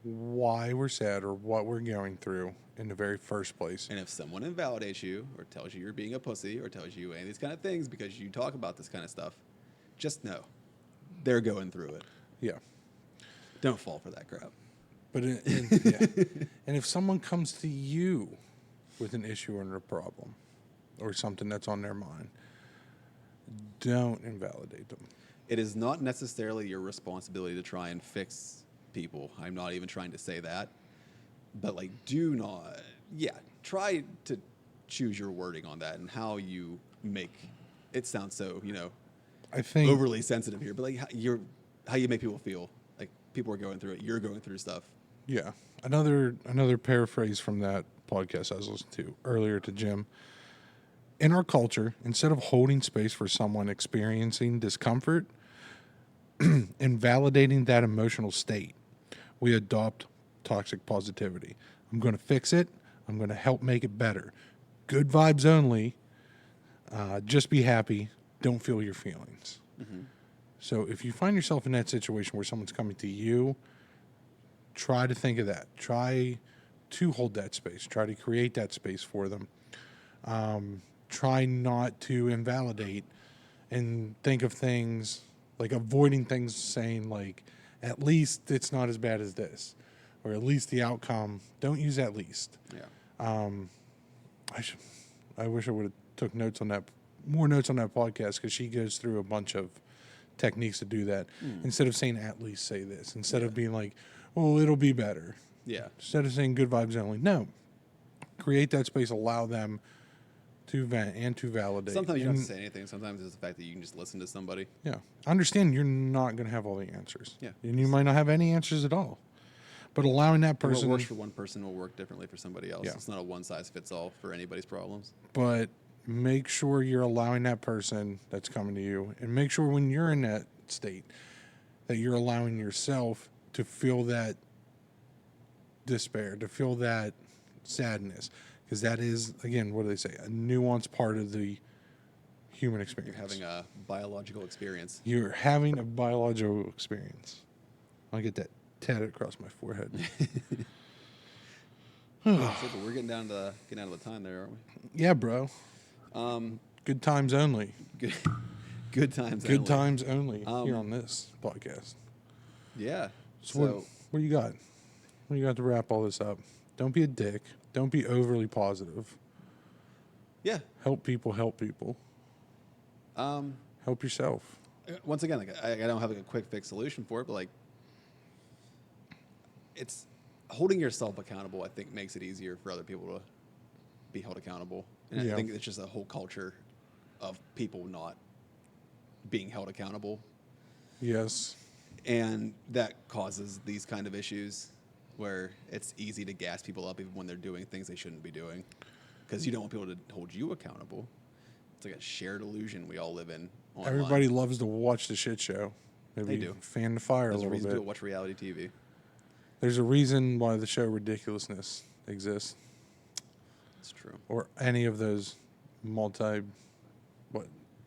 why we're sad or what we're going through in the very first place. And if someone invalidates you or tells you you're being a pussy or tells you any of these kind of things because you talk about this kind of stuff, just know they're going through it. Yeah. Don't fall for that crap. But and if someone comes to you with an issue or a problem or something that's on their mind, don't invalidate them. It is not necessarily your responsibility to try and fix people. I'm not even trying to say that. But do not, try to choose your wording on that and how you make it sound so, I think overly sensitive here. But how you make people feel. Like people are going through it. You're going through stuff. Yeah. Another paraphrase from that podcast I was listening to earlier to Jim. In our culture, instead of holding space for someone experiencing discomfort and validating that emotional state, we adopt toxic positivity. I'm going to fix it. I'm going to help make it better. Good vibes only. Just be happy. Don't feel your feelings. Mm-hmm. So if you find yourself in that situation where someone's coming to you, try to think of that. Try to hold that space. Try to create that space for them. Try not to invalidate and think of things like avoiding things saying at least it's not as bad as this, or at least the outcome. Don't use at least. Yeah. I wish I would have took more notes on that podcast, because she goes through a bunch of techniques to do that. Instead of saying at least say this, instead of being like, well, it'll be better. Yeah. Instead of saying good vibes only, no. Create that space, allow them to vent and to validate. Sometimes you don't have to say anything. Sometimes it's the fact that you can just listen to somebody. Yeah. Understand you're not going to have all the answers. Yeah. And you might not have any answers at all. But allowing that person... What works for one person will work differently for somebody else. Yeah. It's not a one-size-fits-all for anybody's problems. But make sure you're allowing that person that's coming to you, and make sure when you're in that state that you're allowing yourself to feel that despair, to feel that sadness. Because that is, again, what do they say? A nuanced part of the human experience. You're having a biological experience. You're having a biological experience. I'll get that tatted across my forehead. We're getting down to the time there, aren't we? Yeah, bro. Good times only. Good times. Good times only here on this podcast. Yeah. So what do you got? What do you got to wrap all this up? Don't be a dick. Don't be overly positive. Yeah. Help people. Help people. Help yourself. Once again, I don't have a quick fix solution for it, but it's holding yourself accountable. I think makes it easier for other people to be held accountable, and I think it's just a whole culture of people not being held accountable. Yes. And that causes these kind of issues where it's easy to gas people up even when they're doing things they shouldn't be doing, because you don't want people to hold you accountable. It's like a shared illusion we all live in online. Everybody loves to watch the shit show. Maybe They do. Fan the fire There's a a little reason bit. to watch reality TV. There's a reason why the show Ridiculousness exists, It's true. or any of those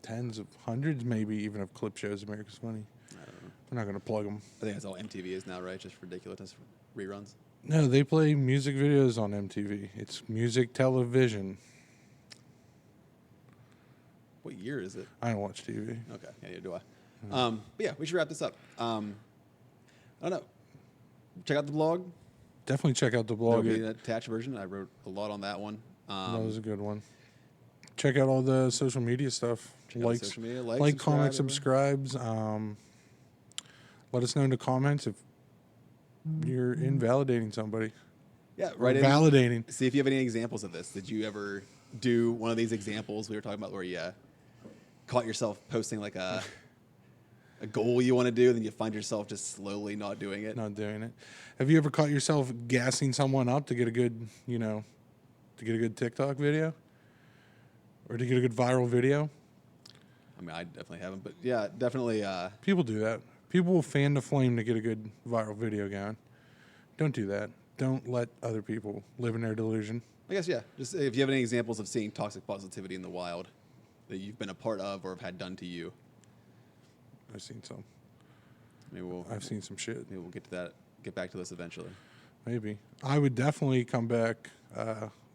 tens of hundreds, maybe even of clip shows. America's Funny. I don't know. We're not going to plug them. I think that's all MTV is now, right? Just ridiculous reruns. No, they play music videos on MTV. It's music television. What year is it? I don't watch TV. Okay, yeah, neither do I. But yeah, we should wrap this up. I don't know. check out the blog. Definitely check out the blog. There'll be an attached version. I wrote a lot on that one. That was a good one. Check out all the social media stuff. Check out the social media. Like, comment, subscribes. Let us know in the comments if you're invalidating somebody. Yeah, right. Validating. See if you have any examples of this. Did you ever do one of these examples we were talking about where you caught yourself posting like a goal you want to do, and then you find yourself just slowly not doing it? Not doing it. Have you ever caught yourself gassing someone up to get a good, to get a good TikTok video? Or to get a good viral video? I mean, I definitely haven't, but yeah, definitely. People do that. People will fan the flame to get a good viral video going. Don't do that. Don't let other people live in their delusion. I guess, yeah. Just if you have any examples of seeing toxic positivity in the wild that you've been a part of or have had done to you. I've seen some. I've seen some shit. Maybe we'll get to that. Get back to this eventually. Maybe. I would definitely come back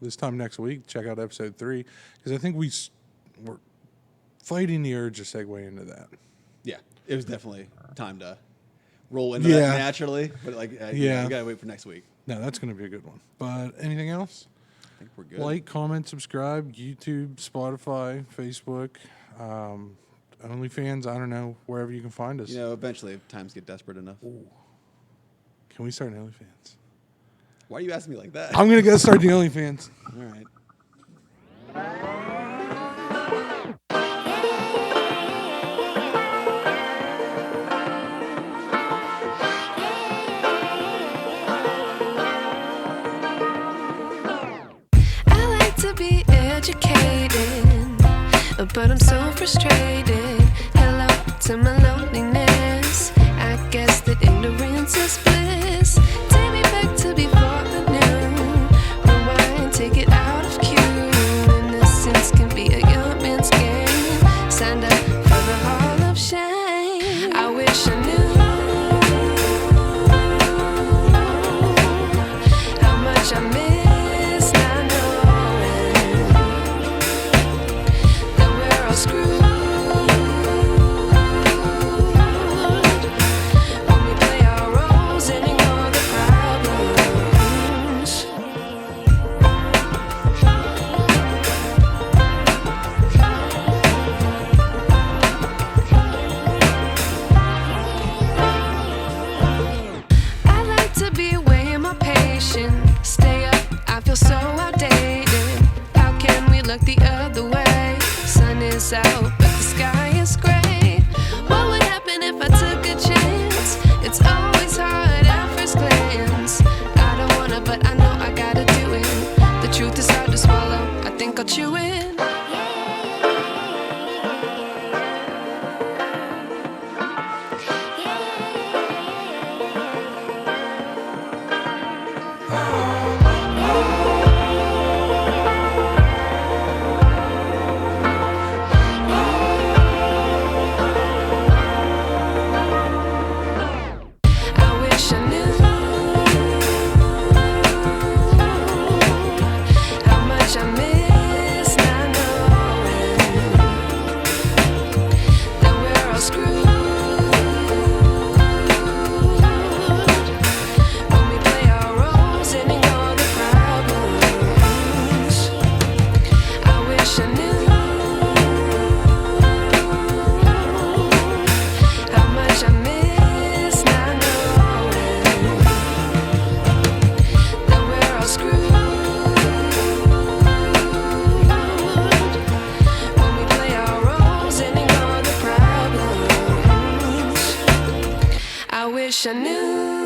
this time next week, check out episode 3, because I think we're fighting the urge to segue into that. Yeah, it was definitely time to roll into that naturally, but we gotta wait for next week. No, that's going to be a good one. But anything else? I think we're good. Like, comment, subscribe, YouTube, Spotify, Facebook, OnlyFans, I don't know, wherever you can find us. Eventually, if times get desperate enough. Ooh. Can we start an OnlyFans? Why are you asking me like that? I'm going to go start the OnlyFans. All right. I like to be educated, but I'm so frustrated. Hello to my loneliness. I guess that ignorance is bliss. Take me back to before I knew. Rewind, take it out of cue. Innocence can be a young man's game. Signed up for the hall of shame. I wish I knew how much I miss not knowing that we're all screwed. When we play our roles and ignore the problems. I like to be weighing my patience. Stay up, I feel so outdated. How can we look the other way? Sun is out, but the sky is gray. What would happen if I took a chance? It's always hard at first glance. I don't wanna, but I know I gotta do it. The truth is hard to swallow, I think I'll chew it. I wish I knew how much I miss not knowing that we're all screwed. When we play our roles and ignore the problems. I wish I knew how much I miss not knowing that we're all screwed. When we play our roles and ignore the problems. I wish I knew